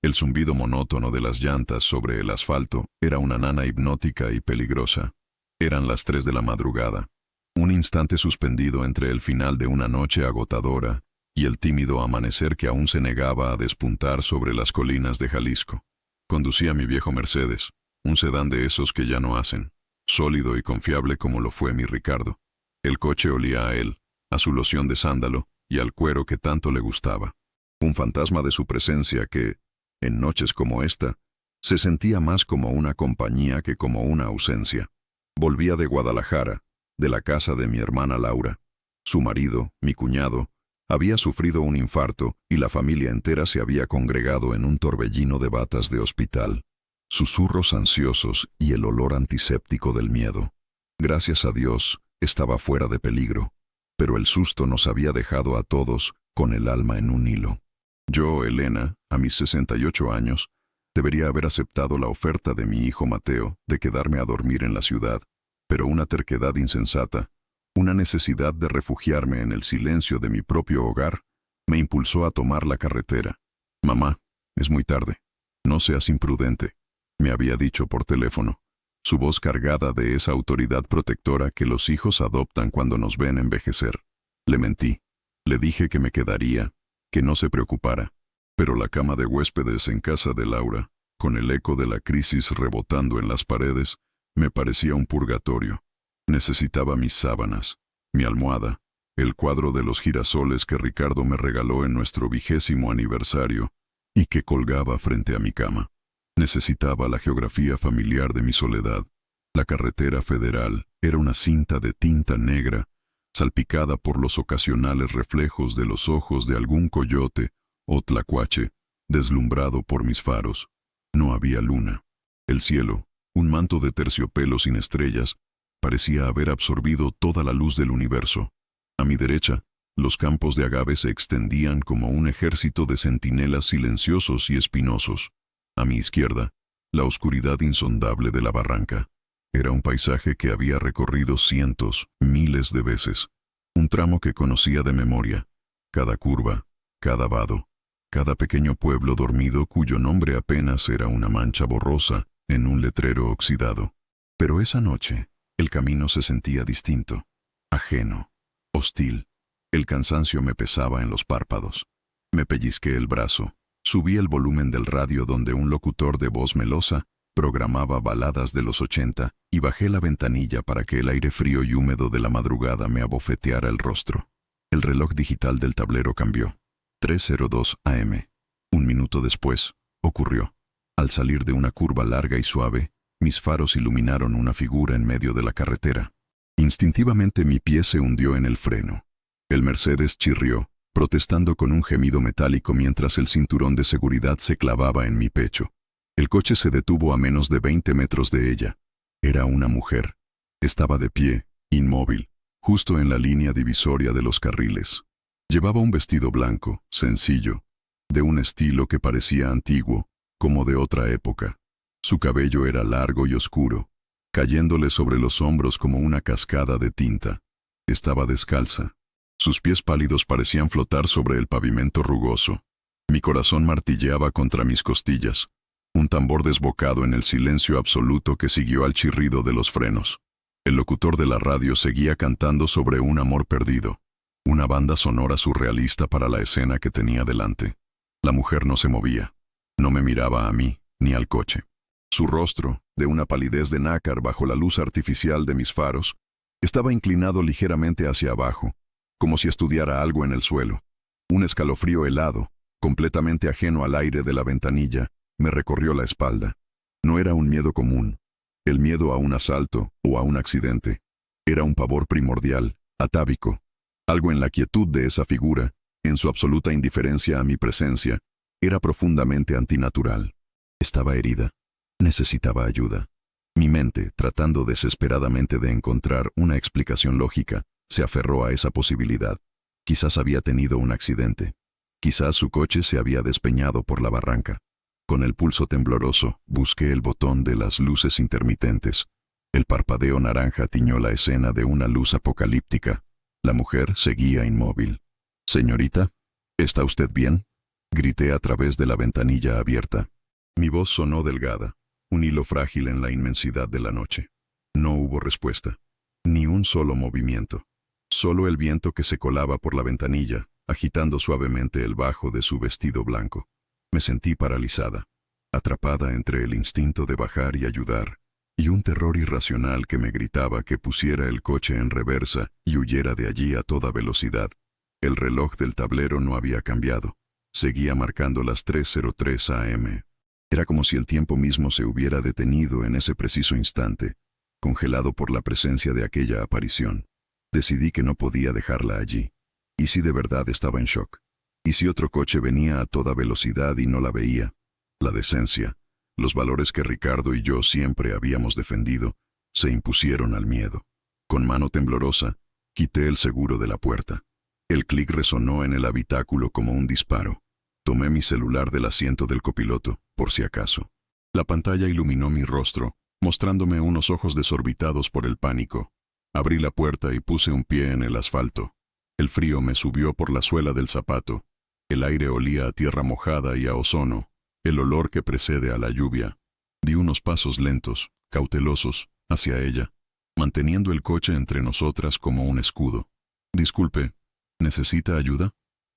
El zumbido monótono de las llantas sobre el asfalto era una nana hipnótica y peligrosa. Eran las 3 de la madrugada. Un instante suspendido entre el final de una noche agotadora y el tímido amanecer que aún se negaba a despuntar sobre las colinas de Jalisco. Conducía mi viejo Mercedes, un sedán de esos que ya no hacen, sólido y confiable como lo fue mi Ricardo. El coche olía a él, a su loción de sándalo y al cuero que tanto le gustaba. Un fantasma de su presencia que, en noches como esta, se sentía más como una compañía que como una ausencia. Volvía de Guadalajara, de la casa de mi hermana Laura. Su marido, mi cuñado, había sufrido un infarto y la familia entera se había congregado en un torbellino de batas de hospital. Susurros ansiosos y el olor antiséptico del miedo. Gracias a Dios, estaba fuera de peligro, pero el susto nos había dejado a todos con el alma en un hilo. Yo, Elena, a mis 68 años, debería haber aceptado la oferta de mi hijo Mateo de quedarme a dormir en la ciudad, pero una terquedad insensata, una necesidad de refugiarme en el silencio de mi propio hogar, me impulsó a tomar la carretera. «Mamá, es muy tarde. No seas imprudente», me había dicho por teléfono, su voz cargada de esa autoridad protectora que los hijos adoptan cuando nos ven envejecer. Le mentí. Le dije que me quedaría, que no se preocupara. Pero la cama de huéspedes en casa de Laura, con el eco de la crisis rebotando en las paredes, me parecía un purgatorio. Necesitaba mis sábanas, mi almohada, el cuadro de los girasoles que Ricardo me regaló en nuestro 20º aniversario y que colgaba frente a mi cama. Necesitaba la geografía familiar de mi soledad. La carretera federal era una cinta de tinta negra, salpicada por los ocasionales reflejos de los ojos de algún coyote o tlacuache, deslumbrado por mis faros. No había luna. El cielo, un manto de terciopelo sin estrellas, parecía haber absorbido toda la luz del universo. A mi derecha, los campos de agave se extendían como un ejército de centinelas silenciosos y espinosos. A mi izquierda, la oscuridad insondable de la barranca. Era un paisaje que había recorrido cientos, miles de veces. Un tramo que conocía de memoria. Cada curva, cada vado, cada pequeño pueblo dormido cuyo nombre apenas era una mancha borrosa en un letrero oxidado. Pero esa noche, el camino se sentía distinto, ajeno, hostil. El cansancio me pesaba en los párpados. Me pellizqué el brazo. Subí el volumen del radio donde un locutor de voz melosa programaba baladas de los 80 y bajé la ventanilla para que el aire frío y húmedo de la madrugada me abofeteara el rostro. El reloj digital del tablero cambió. 3:02 AM. Un minuto después, ocurrió. Al salir de una curva larga y suave, mis faros iluminaron una figura en medio de la carretera. Instintivamente mi pie se hundió en el freno. El Mercedes chirrió, protestando con un gemido metálico mientras el cinturón de seguridad se clavaba en mi pecho. El coche se detuvo a menos de 20 metros de ella. Era una mujer. Estaba de pie, inmóvil, justo en la línea divisoria de los carriles. Llevaba un vestido blanco, sencillo, de un estilo que parecía antiguo, como de otra época. Su cabello era largo y oscuro, cayéndole sobre los hombros como una cascada de tinta. Estaba descalza. Sus pies pálidos parecían flotar sobre el pavimento rugoso. Mi corazón martilleaba contra mis costillas. Un tambor desbocado en el silencio absoluto que siguió al chirrido de los frenos. El locutor de la radio seguía cantando sobre un amor perdido. Una banda sonora surrealista para la escena que tenía delante. La mujer no se movía. No me miraba a mí, ni al coche. Su rostro, de una palidez de nácar bajo la luz artificial de mis faros, estaba inclinado ligeramente hacia abajo, como si estudiara algo en el suelo. Un escalofrío helado, completamente ajeno al aire de la ventanilla, me recorrió la espalda. No era un miedo común, el miedo a un asalto o a un accidente. Era un pavor primordial, atávico. Algo en la quietud de esa figura, en su absoluta indiferencia a mi presencia, era profundamente antinatural. Estaba herida. Necesitaba ayuda. Mi mente, tratando desesperadamente de encontrar una explicación lógica, se aferró a esa posibilidad. Quizás había tenido un accidente. Quizás su coche se había despeñado por la barranca. Con el pulso tembloroso, busqué el botón de las luces intermitentes. El parpadeo naranja tiñó la escena de una luz apocalíptica. La mujer seguía inmóvil. «Señorita, ¿está usted bien?», Grité a través de la ventanilla abierta. Mi voz sonó delgada, un hilo frágil en la inmensidad de la noche. No hubo respuesta, ni un solo movimiento. Solo el viento que se colaba por la ventanilla, agitando suavemente el bajo de su vestido blanco. Me sentí paralizada, atrapada entre el instinto de bajar y ayudar, y un terror irracional que me gritaba que pusiera el coche en reversa y huyera de allí a toda velocidad. El reloj del tablero no había cambiado. Seguía marcando las 3:03 am. Era como si el tiempo mismo se hubiera detenido en ese preciso instante, congelado por la presencia de aquella aparición. Decidí que no podía dejarla allí. ¿Y si de verdad estaba en shock? ¿Y si otro coche venía a toda velocidad y no la veía? La decencia, los valores que Ricardo y yo siempre habíamos defendido, se impusieron al miedo. Con mano temblorosa, quité el seguro de la puerta. El clic resonó en el habitáculo como un disparo. Tomé mi celular del asiento del copiloto, por si acaso. La pantalla iluminó mi rostro, mostrándome unos ojos desorbitados por el pánico. Abrí la puerta y puse un pie en el asfalto. El frío me subió por la suela del zapato. El aire olía a tierra mojada y a ozono, el olor que precede a la lluvia. Di unos pasos lentos, cautelosos, hacia ella, manteniendo el coche entre nosotras como un escudo. «Disculpe, ¿necesita ayuda?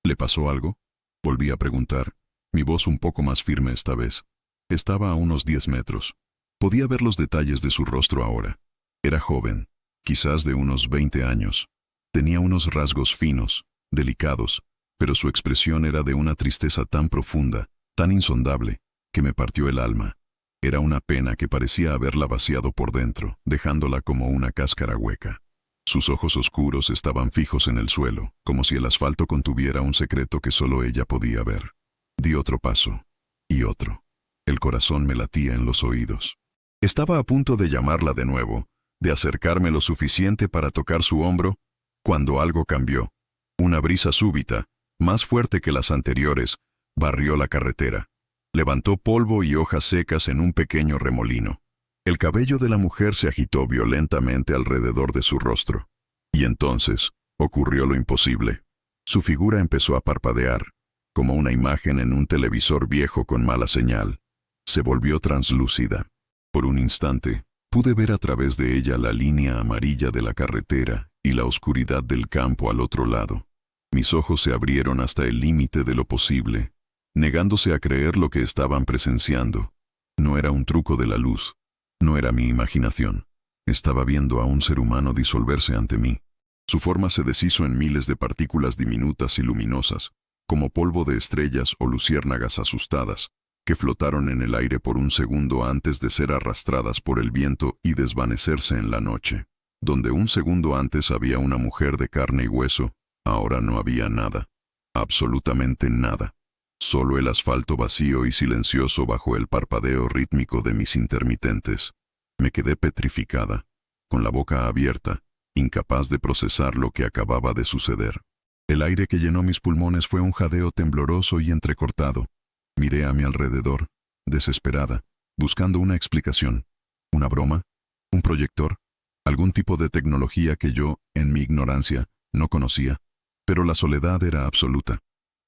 ¿Le pasó algo?», volví a preguntar, mi voz un poco más firme esta vez. Estaba a unos 10 metros. Podía ver los detalles de su rostro ahora. Era joven, quizás de unos 20 años. Tenía unos rasgos finos, delicados, pero su expresión era de una tristeza tan profunda, tan insondable, que me partió el alma. Era una pena que parecía haberla vaciado por dentro, dejándola como una cáscara hueca. Sus ojos oscuros estaban fijos en el suelo, como si el asfalto contuviera un secreto que solo ella podía ver. Di otro paso, y otro. El corazón me latía en los oídos. Estaba a punto de llamarla de nuevo, de acercarme lo suficiente para tocar su hombro, cuando algo cambió. Una brisa súbita, más fuerte que las anteriores, barrió la carretera. Levantó polvo y hojas secas en un pequeño remolino. El cabello de la mujer se agitó violentamente alrededor de su rostro. Y entonces, ocurrió lo imposible. Su figura empezó a parpadear, como una imagen en un televisor viejo con mala señal. Se volvió translúcida. Por un instante, pude ver a través de ella la línea amarilla de la carretera y la oscuridad del campo al otro lado. Mis ojos se abrieron hasta el límite de lo posible, negándose a creer lo que estaban presenciando. No era un truco de la luz. No era mi imaginación. Estaba viendo a un ser humano disolverse ante mí. Su forma se deshizo en miles de partículas diminutas y luminosas, como polvo de estrellas o luciérnagas asustadas, que flotaron en el aire por un segundo antes de ser arrastradas por el viento y desvanecerse en la noche. Donde un segundo antes había una mujer de carne y hueso, ahora no había nada. Absolutamente nada. Solo el asfalto vacío y silencioso bajo el parpadeo rítmico de mis intermitentes. Me quedé petrificada, con la boca abierta, incapaz de procesar lo que acababa de suceder. El aire que llenó mis pulmones fue un jadeo tembloroso y entrecortado. Miré a mi alrededor, desesperada, buscando una explicación. ¿Una broma? ¿Un proyector? ¿Algún tipo de tecnología que yo, en mi ignorancia, no conocía? Pero la soledad era absoluta.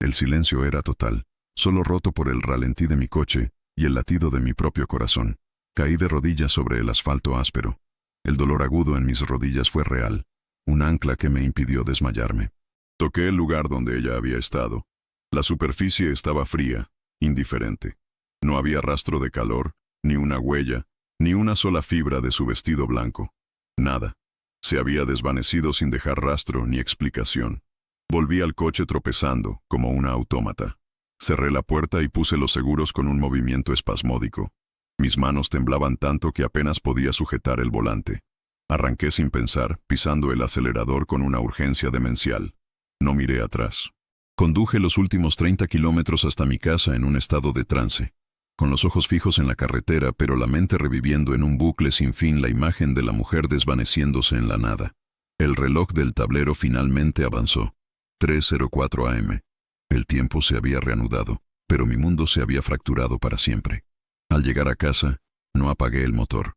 El silencio era total, solo roto por el ralentí de mi coche y el latido de mi propio corazón. Caí de rodillas sobre el asfalto áspero. El dolor agudo en mis rodillas fue real, un ancla que me impidió desmayarme. Toqué el lugar donde ella había estado. La superficie estaba fría, indiferente. No había rastro de calor, ni una huella, ni una sola fibra de su vestido blanco. Nada. Se había desvanecido sin dejar rastro ni explicación. Volví al coche tropezando, como una autómata. Cerré la puerta y puse los seguros con un movimiento espasmódico. Mis manos temblaban tanto que apenas podía sujetar el volante. Arranqué sin pensar, pisando el acelerador con una urgencia demencial. No miré atrás. Conduje los últimos 30 kilómetros hasta mi casa en un estado de trance, con los ojos fijos en la carretera, pero la mente reviviendo en un bucle sin fin la imagen de la mujer desvaneciéndose en la nada. El reloj del tablero finalmente avanzó. 3:04 am. El tiempo se había reanudado, pero mi mundo se había fracturado para siempre. Al llegar a casa, no apagué el motor.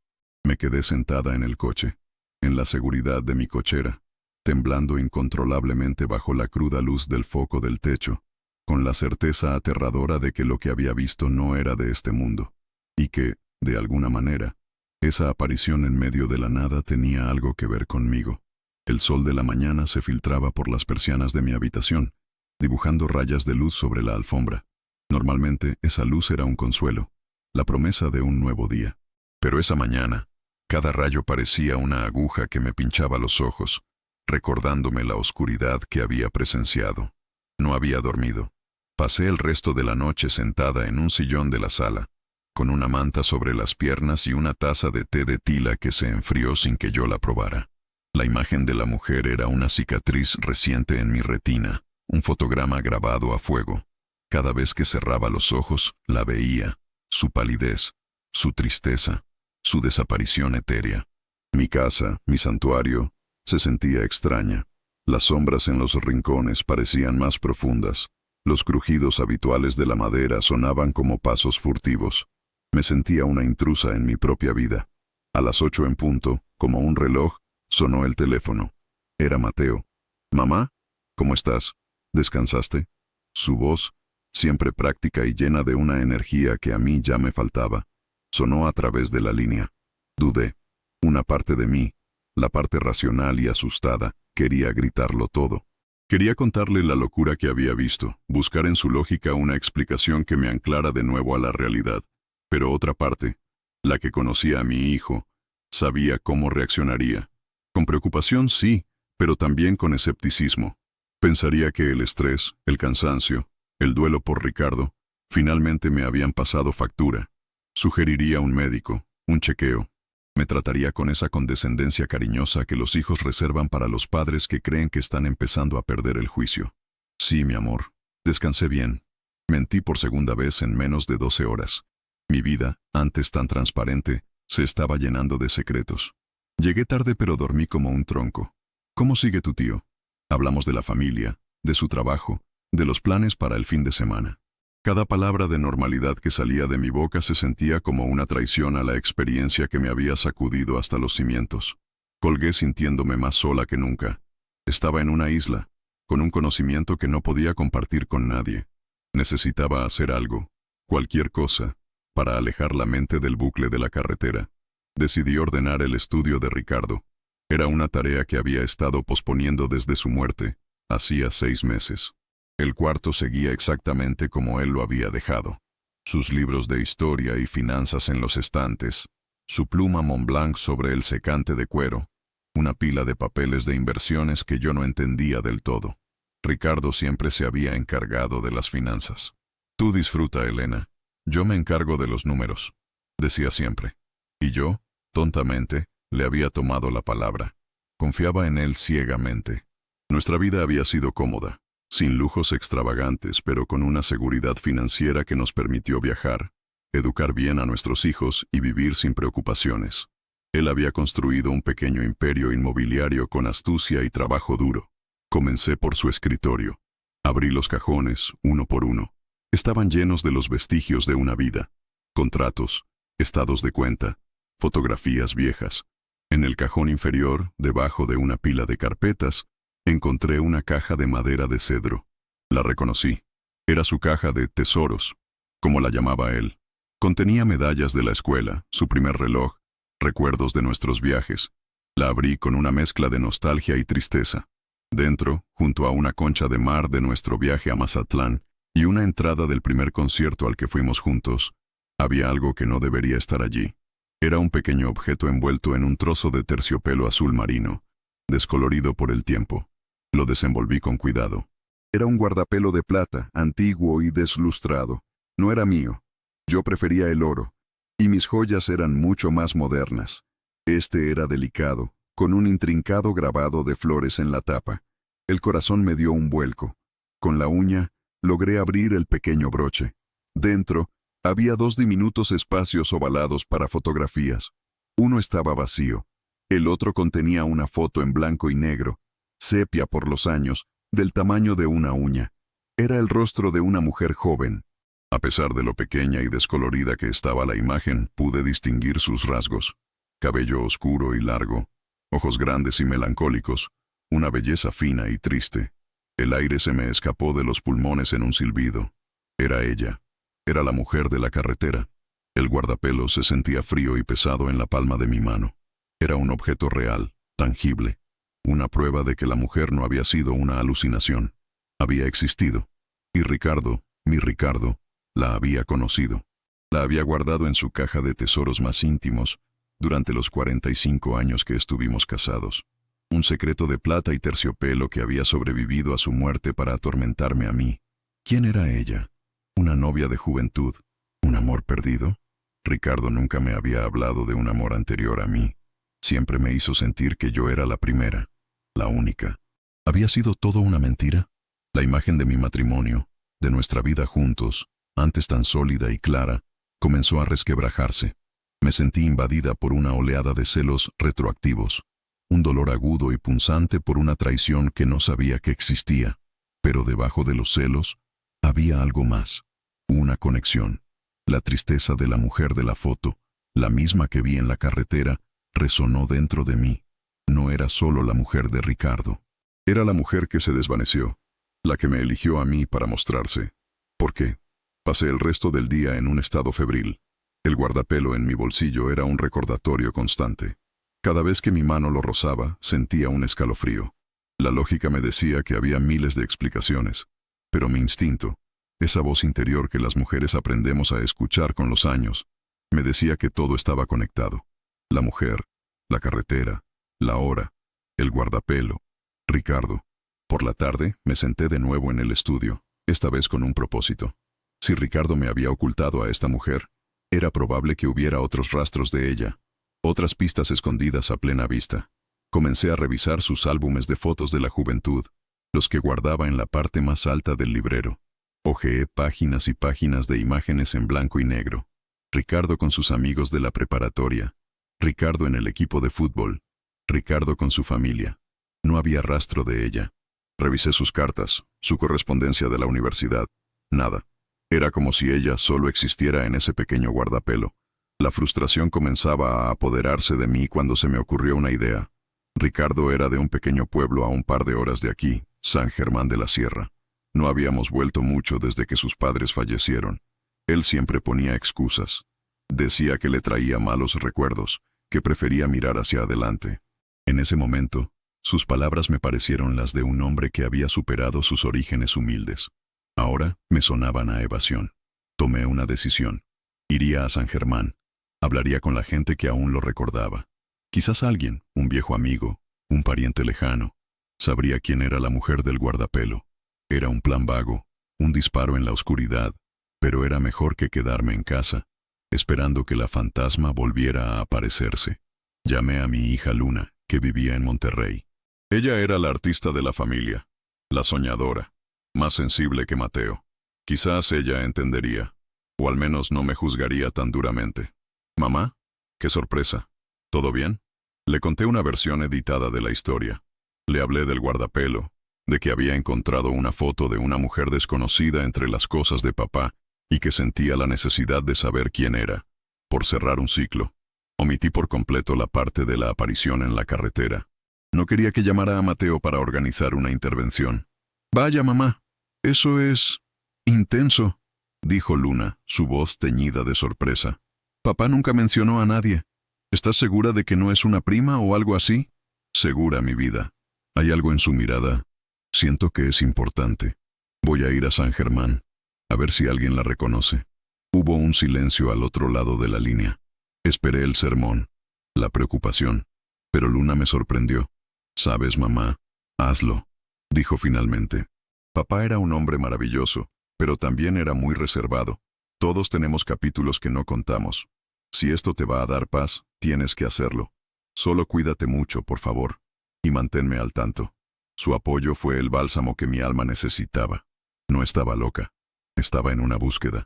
Me quedé sentada en el coche, en la seguridad de mi cochera, temblando incontrolablemente bajo la cruda luz del foco del techo. con la certeza aterradora de que lo que había visto no era de este mundo, y que, de alguna manera, esa aparición en medio de la nada tenía algo que ver conmigo. El sol de la mañana se filtraba por las persianas de mi habitación, dibujando rayas de luz sobre la alfombra. Normalmente esa luz era un consuelo, la promesa de un nuevo día. Pero esa mañana, cada rayo parecía una aguja que me pinchaba los ojos, recordándome la oscuridad que había presenciado. No había dormido. Pasé el resto de la noche sentada en un sillón de la sala, con una manta sobre las piernas y una taza de té de tila que se enfrió sin que yo la probara. La imagen de la mujer era una cicatriz reciente en mi retina, un fotograma grabado a fuego. Cada vez que cerraba los ojos, la veía, su palidez, su tristeza, su desaparición etérea. Mi casa, mi santuario, se sentía extraña. Las sombras en los rincones parecían más profundas. Los crujidos habituales de la madera sonaban como pasos furtivos. Me sentía una intrusa en mi propia vida. A las 8 en punto, como un reloj, sonó el teléfono. Era Mateo. «Mamá, ¿cómo estás? ¿Descansaste?» Su voz, siempre práctica y llena de una energía que a mí ya me faltaba, sonó a través de la línea. Dudé. Una parte de mí, la parte racional y asustada, quería gritarlo todo. Quería contarle la locura que había visto, buscar en su lógica una explicación que me anclara de nuevo a la realidad. Pero otra parte, la que conocía a mi hijo, sabía cómo reaccionaría. Con preocupación sí, pero también con escepticismo. Pensaría que el estrés, el cansancio, el duelo por Ricardo, finalmente me habían pasado factura. Sugeriría un médico, un chequeo. Me trataría con esa condescendencia cariñosa que los hijos reservan para los padres que creen que están empezando a perder el juicio. Sí, mi amor. Descansé bien. Mentí por segunda vez en menos de 12 horas. Mi vida, antes tan transparente, se estaba llenando de secretos. Llegué tarde pero dormí como un tronco. ¿Cómo sigue tu tío? Hablamos de la familia, de su trabajo, de los planes para el fin de semana. Cada palabra de normalidad que salía de mi boca se sentía como una traición a la experiencia que me había sacudido hasta los cimientos. Colgué sintiéndome más sola que nunca. Estaba en una isla, con un conocimiento que no podía compartir con nadie. Necesitaba hacer algo, cualquier cosa, para alejar la mente del bucle de la carretera. Decidí ordenar el estudio de Ricardo. Era una tarea que había estado posponiendo desde su muerte, hacía 6 meses. El cuarto seguía exactamente como él lo había dejado. Sus libros de historia y finanzas en los estantes, su pluma Montblanc sobre el secante de cuero, una pila de papeles de inversiones que yo no entendía del todo. Ricardo siempre se había encargado de las finanzas. «Tú disfruta, Elena. Yo me encargo de los números», decía siempre. Y yo, tontamente, le había tomado la palabra. Confiaba en él ciegamente. Nuestra vida había sido cómoda, sin lujos extravagantes, pero con una seguridad financiera que nos permitió viajar, educar bien a nuestros hijos y vivir sin preocupaciones. Él había construido un pequeño imperio inmobiliario con astucia y trabajo duro. Comencé por su escritorio. Abrí los cajones, uno por uno. Estaban llenos de los vestigios de una vida. Contratos, estados de cuenta, fotografías viejas. En el cajón inferior, debajo de una pila de carpetas, encontré una caja de madera de cedro. La reconocí. Era su caja de tesoros, como la llamaba él. Contenía medallas de la escuela, su primer reloj, recuerdos de nuestros viajes. La abrí con una mezcla de nostalgia y tristeza. Dentro, junto a una concha de mar de nuestro viaje a Mazatlán y una entrada del primer concierto al que fuimos juntos, había algo que no debería estar allí. Era un pequeño objeto envuelto en un trozo de terciopelo azul marino, descolorido por el tiempo. Lo desenvolví con cuidado. Era un guardapelo de plata, antiguo y deslustrado. No era mío. Yo prefería el oro, y mis joyas eran mucho más modernas. Este era delicado, con un intrincado grabado de flores en la tapa. El corazón me dio un vuelco. Con la uña, logré abrir el pequeño broche. Dentro, había 2 diminutos espacios ovalados para fotografías. Uno estaba vacío. El otro contenía una foto en blanco y negro, sepia por los años, del tamaño de una uña. Era el rostro de una mujer joven. A pesar de lo pequeña y descolorida que estaba la imagen, pude distinguir sus rasgos. Cabello oscuro y largo, ojos grandes y melancólicos, una belleza fina y triste. El aire se me escapó de los pulmones en un silbido. Era ella. Era la mujer de la carretera. El guardapelo se sentía frío y pesado en la palma de mi mano. Era un objeto real, tangible. Una prueba de que la mujer no había sido una alucinación. Había existido. Y Ricardo, mi Ricardo, la había conocido. La había guardado en su caja de tesoros más íntimos durante los 45 años que estuvimos casados. Un secreto de plata y terciopelo que había sobrevivido a su muerte para atormentarme a mí. ¿Quién era ella? ¿Una novia de juventud? ¿Un amor perdido? Ricardo nunca me había hablado de un amor anterior a mí. Siempre me hizo sentir que yo era la primera, la única. ¿Había sido todo una mentira? La imagen de mi matrimonio, de nuestra vida juntos, antes tan sólida y clara, comenzó a resquebrajarse. Me sentí invadida por una oleada de celos retroactivos, un dolor agudo y punzante por una traición que no sabía que existía. Pero debajo de los celos, había algo más, una conexión. La tristeza de la mujer de la foto, la misma que vi en la carretera, resonó dentro de mí. No era solo la mujer de Ricardo. Era la mujer que se desvaneció, la que me eligió a mí para mostrarse. ¿Por qué? Pasé el resto del día en un estado febril. El guardapelo en mi bolsillo era un recordatorio constante. Cada vez que mi mano lo rozaba, sentía un escalofrío. La lógica me decía que había miles de explicaciones, pero mi instinto, esa voz interior que las mujeres aprendemos a escuchar con los años, me decía que todo estaba conectado. La mujer, la carretera, la hora, el guardapelo, Ricardo. Por la tarde me senté de nuevo en el estudio, esta vez con un propósito. Si Ricardo me había ocultado a esta mujer, era probable que hubiera otros rastros de ella, otras pistas escondidas a plena vista. Comencé a revisar sus álbumes de fotos de la juventud, los que guardaba en la parte más alta del librero. Hojeé páginas y páginas de imágenes en blanco y negro. Ricardo con sus amigos de la preparatoria, Ricardo en el equipo de fútbol, Ricardo con su familia. No había rastro de ella. Revisé sus cartas, su correspondencia de la universidad. Nada. Era como si ella solo existiera en ese pequeño guardapelo. La frustración comenzaba a apoderarse de mí cuando se me ocurrió una idea. Ricardo era de un pequeño pueblo a un par de horas de aquí, San Germán de la Sierra. No habíamos vuelto mucho desde que sus padres fallecieron. Él siempre ponía excusas. Decía que le traía malos recuerdos, que prefería mirar hacia adelante. En ese momento, sus palabras me parecieron las de un hombre que había superado sus orígenes humildes. Ahora me sonaban a evasión. Tomé una decisión. Iría a San Germán. Hablaría con la gente que aún lo recordaba. Quizás alguien, un viejo amigo, un pariente lejano, sabría quién era la mujer del guardapelo. Era un plan vago, un disparo en la oscuridad, pero era mejor que quedarme en casa, esperando que la fantasma volviera a aparecerse. Llamé a mi hija Luna, que vivía en Monterrey. Ella era la artista de la familia, la soñadora, más sensible que Mateo. Quizás ella entendería, o al menos no me juzgaría tan duramente. «Mamá, qué sorpresa. ¿Todo bien?» Le conté una versión editada de la historia. Le hablé del guardapelo, de que había encontrado una foto de una mujer desconocida entre las cosas de papá y que sentía la necesidad de saber quién era, por cerrar un ciclo. Omití por completo la parte de la aparición en la carretera. No quería que llamara a Mateo para organizar una intervención. «Vaya, mamá, eso es intenso», dijo Luna, su voz teñida de sorpresa. «Papá nunca mencionó a nadie. ¿Estás segura de que no es una prima o algo así?» «Segura, mi vida. Hay algo en su mirada. Siento que es importante. Voy a ir a San Germán, a ver si alguien la reconoce». Hubo un silencio al otro lado de la línea. Esperé el sermón, la preocupación, pero Luna me sorprendió. «Sabes, mamá, hazlo», dijo finalmente. Papá era un hombre maravilloso, pero también era muy reservado. Todos tenemos capítulos que no contamos. Si esto te va a dar paz, tienes que hacerlo. Solo cuídate mucho, por favor, y manténme al tanto. Su apoyo fue el bálsamo que mi alma necesitaba. No estaba loca. Estaba en una búsqueda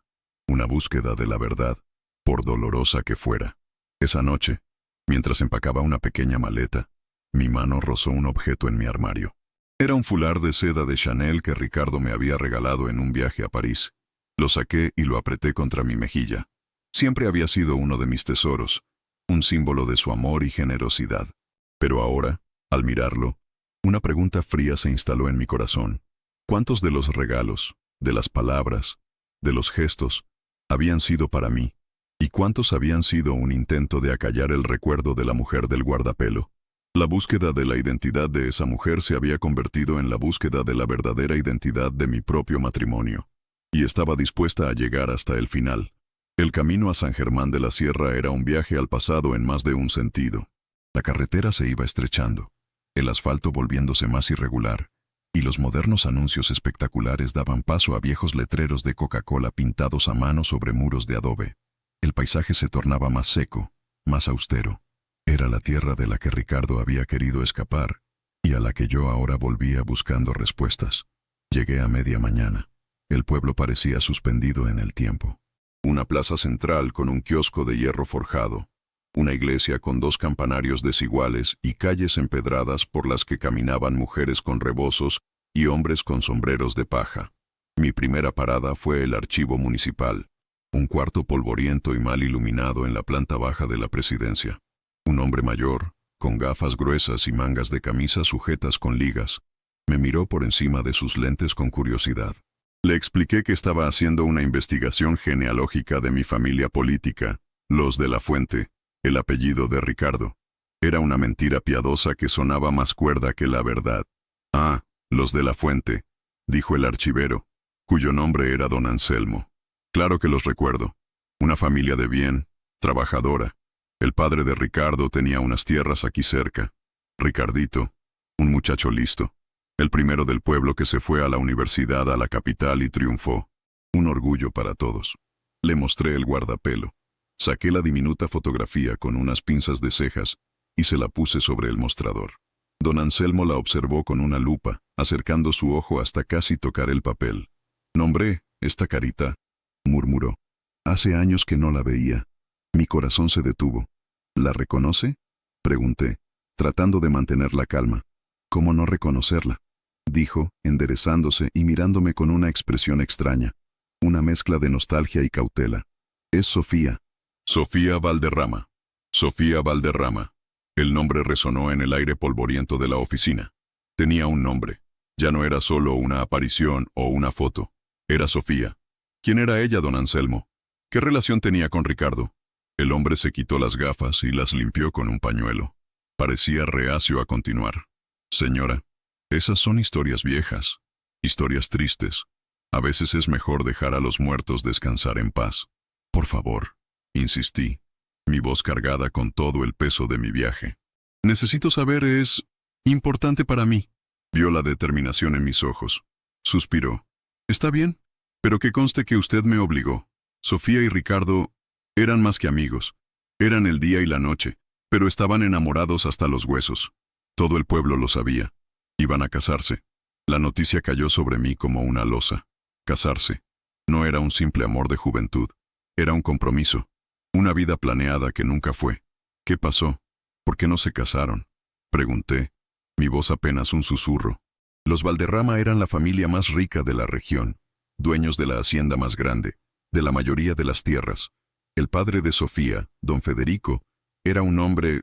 de la verdad, por dolorosa que fuera. Esa noche, mientras empacaba una pequeña maleta, mi mano rozó un objeto en mi armario. Era un fular de seda de Chanel que Ricardo me había regalado en un viaje a París. Lo saqué y lo apreté contra mi mejilla. Siempre había sido uno de mis tesoros, un símbolo de su amor y generosidad. Pero ahora, al mirarlo, una pregunta fría se instaló en mi corazón. ¿Cuántos de los regalos, de las palabras, de los gestos, habían sido para mí? ¿Y cuántos habían sido un intento de acallar el recuerdo de la mujer del guardapelo? La búsqueda de la identidad de esa mujer se había convertido en la búsqueda de la verdadera identidad de mi propio matrimonio. Y estaba dispuesta a llegar hasta el final. El camino a San Germán de la Sierra era un viaje al pasado en más de un sentido. La carretera se iba estrechando, el asfalto volviéndose más irregular, y los modernos anuncios espectaculares daban paso a viejos letreros de Coca-Cola pintados a mano sobre muros de adobe. El paisaje se tornaba más seco, más austero. Era la tierra de la que Ricardo había querido escapar, y a la que yo ahora volvía buscando respuestas. Llegué a media mañana. El pueblo parecía suspendido en el tiempo. Una plaza central con un kiosco de hierro forjado, una iglesia con 2 campanarios desiguales y calles empedradas por las que caminaban mujeres con rebozos y hombres con sombreros de paja. Mi primera parada fue el archivo municipal, un cuarto polvoriento y mal iluminado en la planta baja de la presidencia. Un hombre mayor, con gafas gruesas y mangas de camisa sujetas con ligas, me miró por encima de sus lentes con curiosidad. Le expliqué que estaba haciendo una investigación genealógica de mi familia política, los de la Fuente, el apellido de Ricardo. Era una mentira piadosa que sonaba más cuerda que la verdad. Ah, los de la Fuente, dijo el archivero, cuyo nombre era don Anselmo. Claro que los recuerdo. Una familia de bien, trabajadora. El padre de Ricardo tenía unas tierras aquí cerca. Ricardito, un muchacho listo. El primero del pueblo que se fue a la universidad a la capital y triunfó. Un orgullo para todos. Le mostré el guardapelo. Saqué la diminuta fotografía con unas pinzas de cejas y se la puse sobre el mostrador. Don Anselmo la observó con una lupa, acercando su ojo hasta casi tocar el papel. «Nombré, esta carita», murmuró. «Hace años que no la veía». Mi corazón se detuvo. «¿La reconoce?», pregunté, tratando de mantener la calma. «¿Cómo no reconocerla?», dijo, enderezándose y mirándome con una expresión extraña, una mezcla de nostalgia y cautela. «Es Sofía». «Sofía Valderrama. Sofía Valderrama». El nombre resonó en el aire polvoriento de la oficina. Tenía un nombre. Ya no era solo una aparición o una foto. Era Sofía. ¿Quién era ella, don Anselmo? ¿Qué relación tenía con Ricardo? El hombre se quitó las gafas y las limpió con un pañuelo. Parecía reacio a continuar. «Señora, esas son historias viejas, historias tristes. A veces es mejor dejar a los muertos descansar en paz. Por favor», insistí, mi voz cargada con todo el peso de mi viaje. «Necesito saber, es importante para mí». Vio la determinación en mis ojos. Suspiró. «Está bien, pero que conste que usted me obligó. Sofía y Ricardo eran más que amigos. Eran el día y la noche, pero estaban enamorados hasta los huesos. Todo el pueblo lo sabía. Iban a casarse. La noticia cayó sobre mí como una losa. Casarse. No era un simple amor de juventud. Era un compromiso. Una vida planeada que nunca fue. ¿Qué pasó? ¿Por qué no se casaron?», pregunté, mi voz apenas un susurro. Los Valderrama eran la familia más rica de la región, dueños de la hacienda más grande, de la mayoría de las tierras. El padre de Sofía, don Federico, era un hombre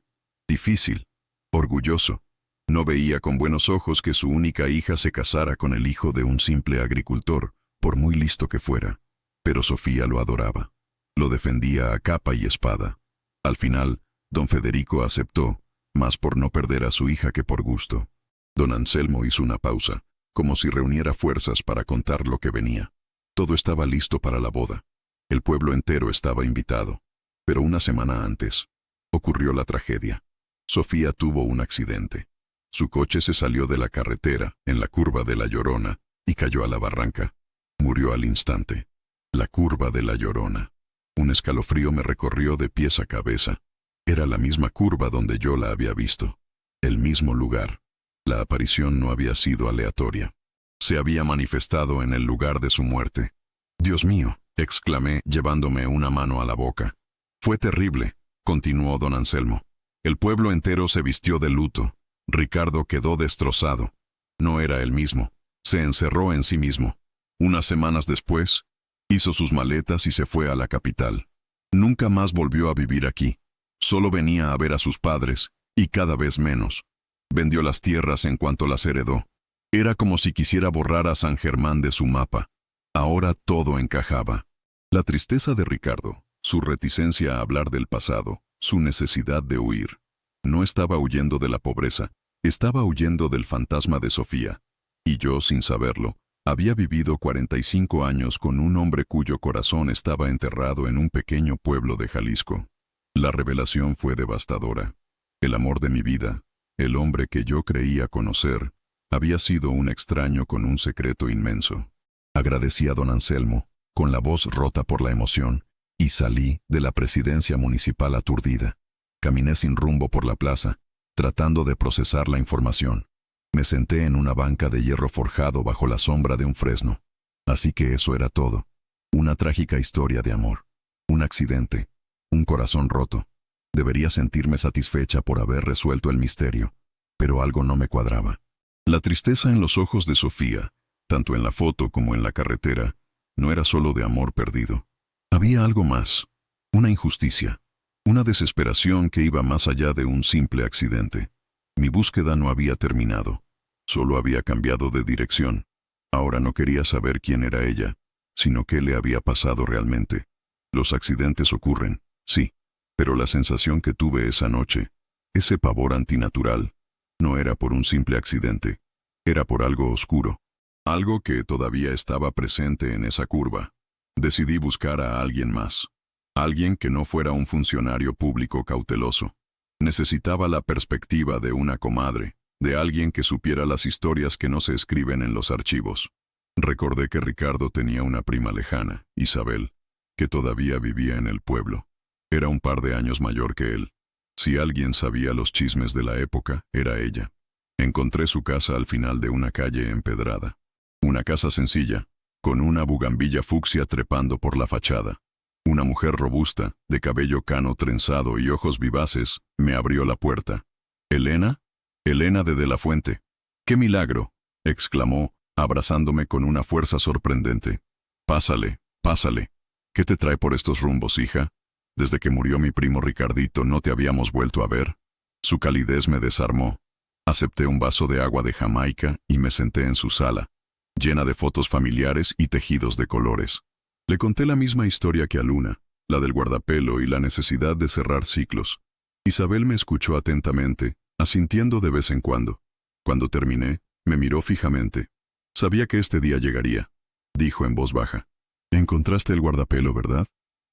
difícil, orgulloso. No veía con buenos ojos que su única hija se casara con el hijo de un simple agricultor, por muy listo que fuera. Pero Sofía lo adoraba. Lo defendía a capa y espada. Al final, don Federico aceptó, más por no perder a su hija que por gusto. Don Anselmo hizo una pausa, como si reuniera fuerzas para contar lo que venía. Todo estaba listo para la boda. El pueblo entero estaba invitado. Pero una semana antes, ocurrió la tragedia. Sofía tuvo un accidente. Su coche se salió de la carretera, en la curva de La Llorona, y cayó a la barranca. Murió al instante. La curva de La Llorona. Un escalofrío me recorrió de pies a cabeza. Era la misma curva donde yo la había visto. El mismo lugar. La aparición no había sido aleatoria. Se había manifestado en el lugar de su muerte. «Dios mío», exclamé, llevándome una mano a la boca. «Fue terrible», continuó don Anselmo. «El pueblo entero se vistió de luto. Ricardo quedó destrozado. No era el mismo. Se encerró en sí mismo. Unas semanas después, hizo sus maletas y se fue a la capital. Nunca más volvió a vivir aquí. Solo venía a ver a sus padres, y cada vez menos. Vendió las tierras en cuanto las heredó. Era como si quisiera borrar a San Germán de su mapa. Ahora todo encajaba. La tristeza de Ricardo, su reticencia a hablar del pasado, su necesidad de huir. No estaba huyendo de la pobreza, estaba huyendo del fantasma de Sofía. Y yo, sin saberlo, había vivido 45 años con un hombre cuyo corazón estaba enterrado en un pequeño pueblo de Jalisco. La revelación fue devastadora. El amor de mi vida, el hombre que yo creía conocer, había sido un extraño con un secreto inmenso. Agradecí a don Anselmo, con la voz rota por la emoción, y salí de la presidencia municipal aturdida. Caminé sin rumbo por la plaza, tratando de procesar la información. Me senté en una banca de hierro forjado bajo la sombra de un fresno. Así que eso era todo. Una trágica historia de amor. Un accidente. Un corazón roto. Debería sentirme satisfecha por haber resuelto el misterio, pero algo no me cuadraba. La tristeza en los ojos de Sofía, tanto en la foto como en la carretera, no era solo de amor perdido. Había algo más. Una injusticia. Una desesperación que iba más allá de un simple accidente. Mi búsqueda no había terminado. Solo había cambiado de dirección. Ahora no quería saber quién era ella, sino qué le había pasado realmente. Los accidentes ocurren, sí, pero la sensación que tuve esa noche, ese pavor antinatural, no era por un simple accidente. Era por algo oscuro. Algo que todavía estaba presente en esa curva. Decidí buscar a alguien más. Alguien que no fuera un funcionario público cauteloso. Necesitaba la perspectiva de una comadre, de alguien que supiera las historias que no se escriben en los archivos. Recordé que Ricardo tenía una prima lejana, Isabel, que todavía vivía en el pueblo. Era un par de años mayor que él. Si alguien sabía los chismes de la época, era ella. Encontré su casa al final de una calle empedrada. Una casa sencilla, con una bugambilla fucsia trepando por la fachada. Una mujer robusta, de cabello cano trenzado y ojos vivaces, me abrió la puerta. ¿Elena? Elena de la Fuente. ¡Qué milagro!, exclamó, abrazándome con una fuerza sorprendente. Pásale, pásale. ¿Qué te trae por estos rumbos, hija? Desde que murió mi primo Ricardito no te habíamos vuelto a ver. Su calidez me desarmó. Acepté un vaso de agua de Jamaica y me senté en su sala, llena de fotos familiares y tejidos de colores. Le conté la misma historia que a Luna, la del guardapelo y la necesidad de cerrar ciclos. Isabel me escuchó atentamente, asintiendo de vez en cuando. Cuando terminé, me miró fijamente. Sabía que este día llegaría, dijo en voz baja. Encontraste el guardapelo, ¿verdad?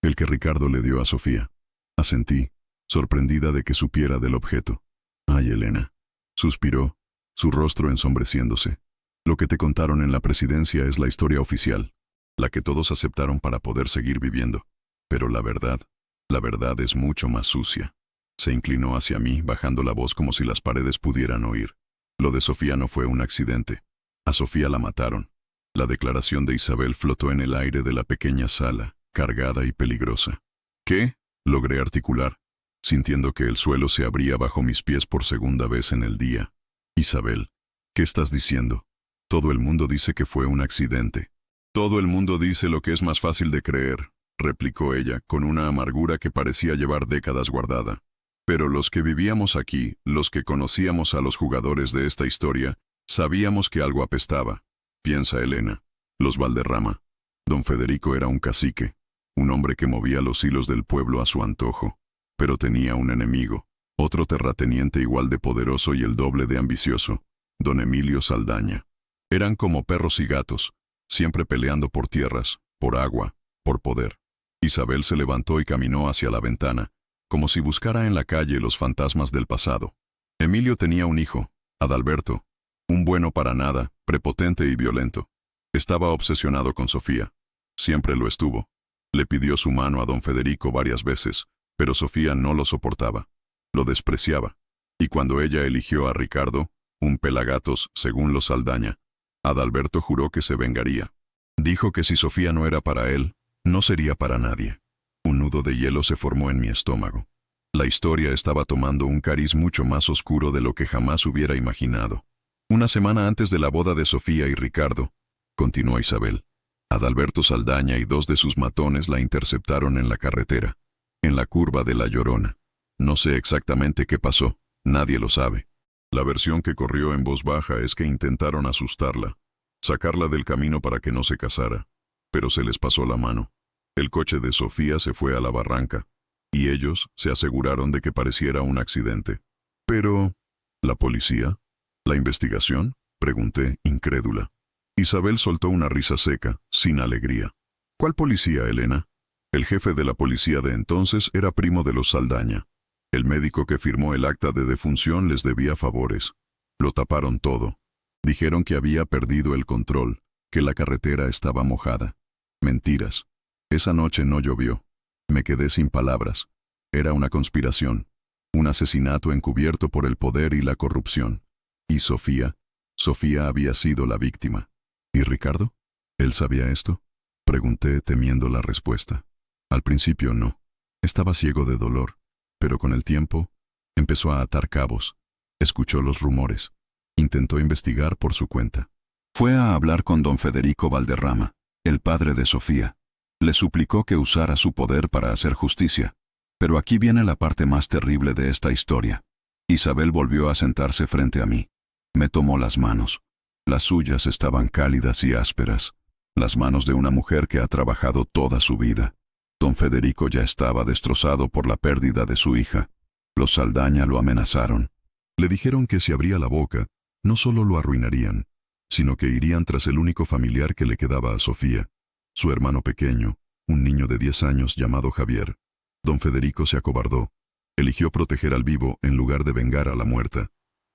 El que Ricardo le dio a Sofía. Asentí, sorprendida de que supiera del objeto. Ay, Elena. Suspiró, su rostro ensombreciéndose. Lo que te contaron en la presidencia es la historia oficial, la que todos aceptaron para poder seguir viviendo. Pero la verdad es mucho más sucia. Se inclinó hacia mí, bajando la voz como si las paredes pudieran oír. Lo de Sofía no fue un accidente. A Sofía la mataron. La declaración de Isabel flotó en el aire de la pequeña sala, cargada y peligrosa. ¿Qué? Logré articular, sintiendo que el suelo se abría bajo mis pies por segunda vez en el día. Isabel, ¿qué estás diciendo? Todo el mundo dice que fue un accidente. Todo el mundo dice lo que es más fácil de creer, replicó ella, con una amargura que parecía llevar décadas guardada. Pero los que vivíamos aquí, los que conocíamos a los jugadores de esta historia, sabíamos que algo apestaba. Piensa, Elena. Los Valderrama. Don Federico era un cacique, un hombre que movía los hilos del pueblo a su antojo. Pero tenía un enemigo, otro terrateniente igual de poderoso y el doble de ambicioso, don Emilio Saldaña. Eran como perros y gatos, siempre peleando por tierras, por agua, por poder. Isabel se levantó y caminó hacia la ventana, como si buscara en la calle los fantasmas del pasado. Emilio tenía un hijo, Adalberto, un bueno para nada, prepotente y violento. Estaba obsesionado con Sofía. Siempre lo estuvo. Le pidió su mano a don Federico varias veces, pero Sofía no lo soportaba. Lo despreciaba. Y cuando ella eligió a Ricardo, un pelagatos, según los Saldaña, Adalberto juró que se vengaría. Dijo que si Sofía no era para él, no sería para nadie. Un nudo de hielo se formó en mi estómago. La historia estaba tomando un cariz mucho más oscuro de lo que jamás hubiera imaginado. Una semana antes de la boda de Sofía y Ricardo, continuó Isabel, Adalberto Saldaña y 2 de sus matones la interceptaron en la carretera, en la curva de La Llorona. No sé exactamente qué pasó, nadie lo sabe. La versión que corrió en voz baja es que intentaron asustarla, sacarla del camino para que no se casara, pero se les pasó la mano. El coche de Sofía se fue a la barranca, y ellos se aseguraron de que pareciera un accidente. Pero, ¿la policía? ¿La investigación? Pregunté, incrédula. Isabel soltó una risa seca, sin alegría. ¿Cuál policía, Elena? El jefe de la policía de entonces era primo de los Saldaña. El médico que firmó el acta de defunción les debía favores. Lo taparon todo. Dijeron que había perdido el control, que la carretera estaba mojada. Mentiras. Esa noche no llovió. Me quedé sin palabras. Era una conspiración. Un asesinato encubierto por el poder y la corrupción. ¿Y Sofía? Sofía había sido la víctima. ¿Y Ricardo? ¿Él sabía esto? Pregunté temiendo la respuesta. Al principio no. Estaba ciego de dolor, pero con el tiempo empezó a atar cabos. Escuchó los rumores. Intentó investigar por su cuenta. Fue a hablar con don Federico Valderrama, el padre de Sofía. Le suplicó que usara su poder para hacer justicia. Pero aquí viene la parte más terrible de esta historia. Isabel volvió a sentarse frente a mí. Me tomó las manos. Las suyas estaban cálidas y ásperas. Las manos de una mujer que ha trabajado toda su vida. Don Federico ya estaba destrozado por la pérdida de su hija. Los Saldaña lo amenazaron. Le dijeron que si abría la boca, no solo lo arruinarían, sino que irían tras el único familiar que le quedaba a Sofía, su hermano pequeño, un niño de 10 años llamado Javier. Don Federico se acobardó. Eligió proteger al vivo en lugar de vengar a la muerta.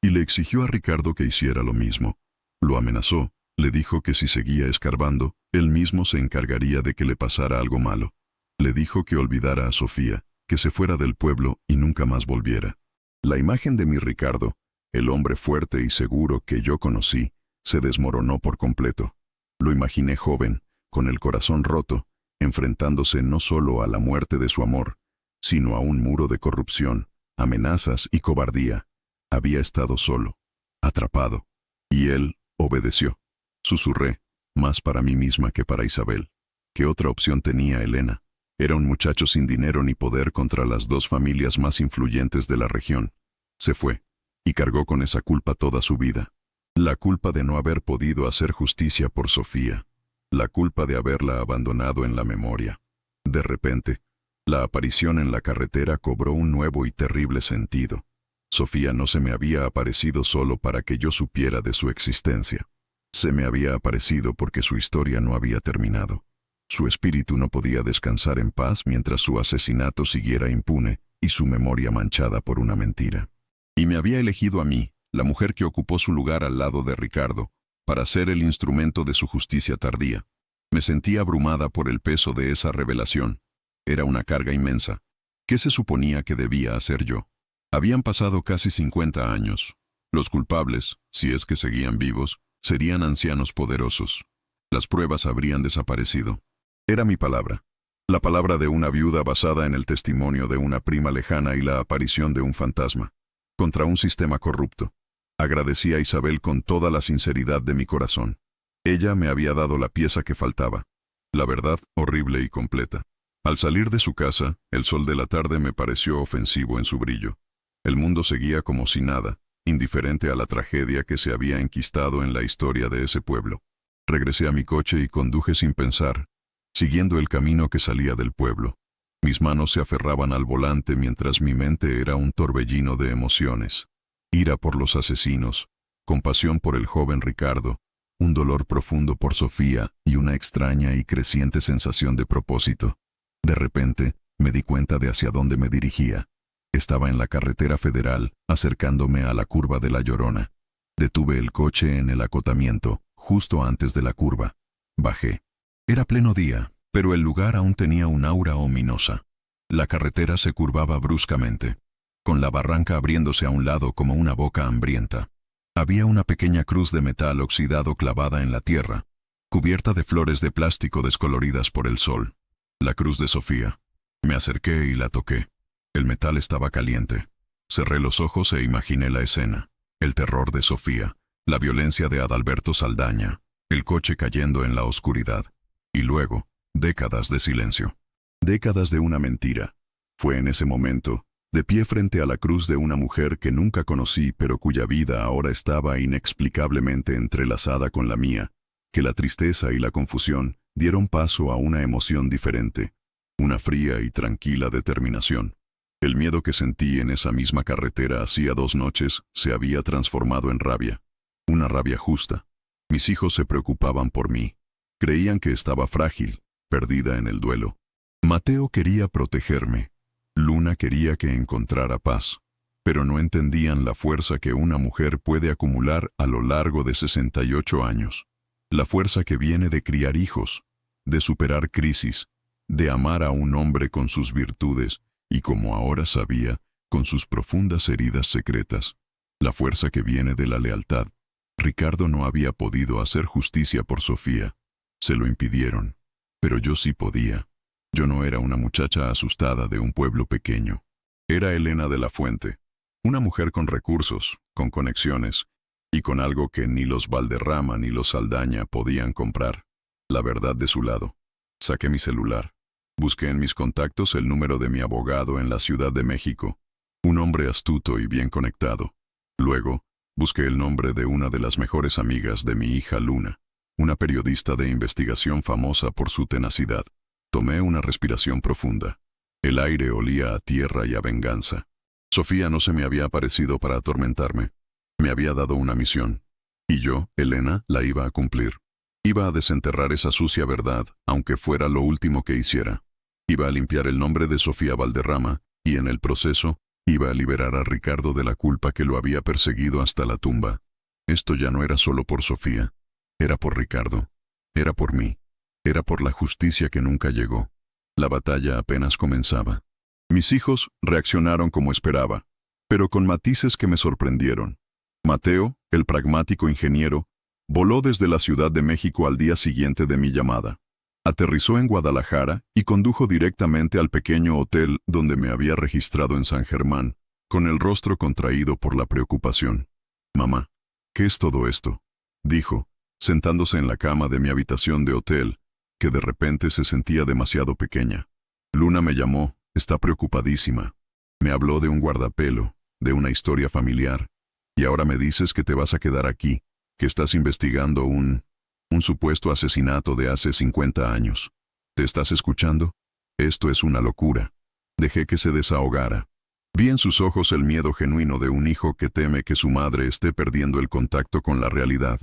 Y le exigió a Ricardo que hiciera lo mismo. Lo amenazó, le dijo que si seguía escarbando, él mismo se encargaría de que le pasara algo malo. Le dijo que olvidara a Sofía, que se fuera del pueblo y nunca más volviera. La imagen de mi Ricardo, el hombre fuerte y seguro que yo conocí, se desmoronó por completo. Lo imaginé joven, con el corazón roto, enfrentándose no solo a la muerte de su amor, sino a un muro de corrupción, amenazas y cobardía. Había estado solo, atrapado, y él obedeció. Susurré, más para mí misma que para Isabel. ¿Qué otra opción tenía Elena? Era un muchacho sin dinero ni poder contra las dos familias más influyentes de la región. Se fue, y cargó con esa culpa toda su vida. La culpa de no haber podido hacer justicia por Sofía. La culpa de haberla abandonado en la memoria. De repente, la aparición en la carretera cobró un nuevo y terrible sentido. Sofía no se me había aparecido solo para que yo supiera de su existencia. Se me había aparecido porque su historia no había terminado. Su espíritu no podía descansar en paz mientras su asesinato siguiera impune y su memoria manchada por una mentira. Y me había elegido a mí, la mujer que ocupó su lugar al lado de Ricardo, para ser el instrumento de su justicia tardía. Me sentía abrumada por el peso de esa revelación. Era una carga inmensa. ¿Qué se suponía que debía hacer yo? Habían pasado casi 50 años. Los culpables, si es que seguían vivos, serían ancianos poderosos. Las pruebas habrían desaparecido. Era mi palabra. La palabra de una viuda basada en el testimonio de una prima lejana y la aparición de un fantasma. Contra un sistema corrupto. Agradecí a Isabel con toda la sinceridad de mi corazón. Ella me había dado la pieza que faltaba. La verdad horrible y completa. Al salir de su casa, el sol de la tarde me pareció ofensivo en su brillo. El mundo seguía como si nada, indiferente a la tragedia que se había enquistado en la historia de ese pueblo. Regresé a mi coche y conduje sin pensar, siguiendo el camino que salía del pueblo. Mis manos se aferraban al volante mientras mi mente era un torbellino de emociones. Ira por los asesinos, compasión por el joven Ricardo, un dolor profundo por Sofía y una extraña y creciente sensación de propósito. De repente, me di cuenta de hacia dónde me dirigía. Estaba en la carretera federal, acercándome a la curva de La Llorona. Detuve el coche en el acotamiento, justo antes de la curva. Bajé. Era pleno día, pero el lugar aún tenía un aura ominosa. La carretera se curvaba bruscamente, con la barranca abriéndose a un lado como una boca hambrienta. Había una pequeña cruz de metal oxidado clavada en la tierra, cubierta de flores de plástico descoloridas por el sol. La cruz de Sofía. Me acerqué y la toqué. El metal estaba caliente. Cerré los ojos e imaginé la escena. El terror de Sofía, la violencia de Adalberto Saldaña, el coche cayendo en la oscuridad. Y luego, décadas de silencio. Décadas de una mentira. Fue en ese momento de pie frente a la cruz de una mujer que nunca conocí pero cuya vida ahora estaba inexplicablemente entrelazada con la mía, que la tristeza y la confusión dieron paso a una emoción diferente, una fría y tranquila determinación. El miedo que sentí en esa misma carretera hacía 2 noches se había transformado en rabia, una rabia justa. Mis hijos se preocupaban por mí. Creían que estaba frágil, perdida en el duelo. Mateo quería protegerme. Luna quería que encontrara paz. Pero no entendían la fuerza que una mujer puede acumular a lo largo de 68 años. La fuerza que viene de criar hijos, de superar crisis, de amar a un hombre con sus virtudes y, como ahora sabía, con sus profundas heridas secretas. La fuerza que viene de la lealtad. Ricardo no había podido hacer justicia por Sofía. Se lo impidieron. Pero yo sí podía. Yo no era una muchacha asustada de un pueblo pequeño. Era Elena de la Fuente, una mujer con recursos, con conexiones, y con algo que ni los Valderrama ni los Saldaña podían comprar. La verdad de su lado. Saqué mi celular. Busqué en mis contactos el número de mi abogado en la Ciudad de México, un hombre astuto y bien conectado. Luego, busqué el nombre de una de las mejores amigas de mi hija Luna, una periodista de investigación famosa por su tenacidad. Tomé una respiración profunda. El aire olía a tierra y a venganza. Sofía no se me había aparecido para atormentarme. Me había dado una misión. Y yo, Elena, la iba a cumplir. Iba a desenterrar esa sucia verdad, aunque fuera lo último que hiciera. Iba a limpiar el nombre de Sofía Valderrama, y en el proceso, iba a liberar a Ricardo de la culpa que lo había perseguido hasta la tumba. Esto ya no era solo por Sofía. Era por Ricardo. Era por mí. Era por la justicia que nunca llegó. La batalla apenas comenzaba. Mis hijos reaccionaron como esperaba, pero con matices que me sorprendieron. Mateo, el pragmático ingeniero, voló desde la Ciudad de México al día siguiente de mi llamada. Aterrizó en Guadalajara y condujo directamente al pequeño hotel donde me había registrado en San Germán, con el rostro contraído por la preocupación. «Mamá, ¿qué es todo esto?», dijo, sentándose en la cama de mi habitación de hotel, que de repente se sentía demasiado pequeña. Luna me llamó, está preocupadísima. Me habló de un guardapelo, de una historia familiar, y ahora me dices que te vas a quedar aquí, que estás investigando un supuesto asesinato de hace 50 años. ¿Te estás escuchando? Esto es una locura. Dejé que se desahogara. Vi en sus ojos el miedo genuino de un hijo que teme que su madre esté perdiendo el contacto con la realidad.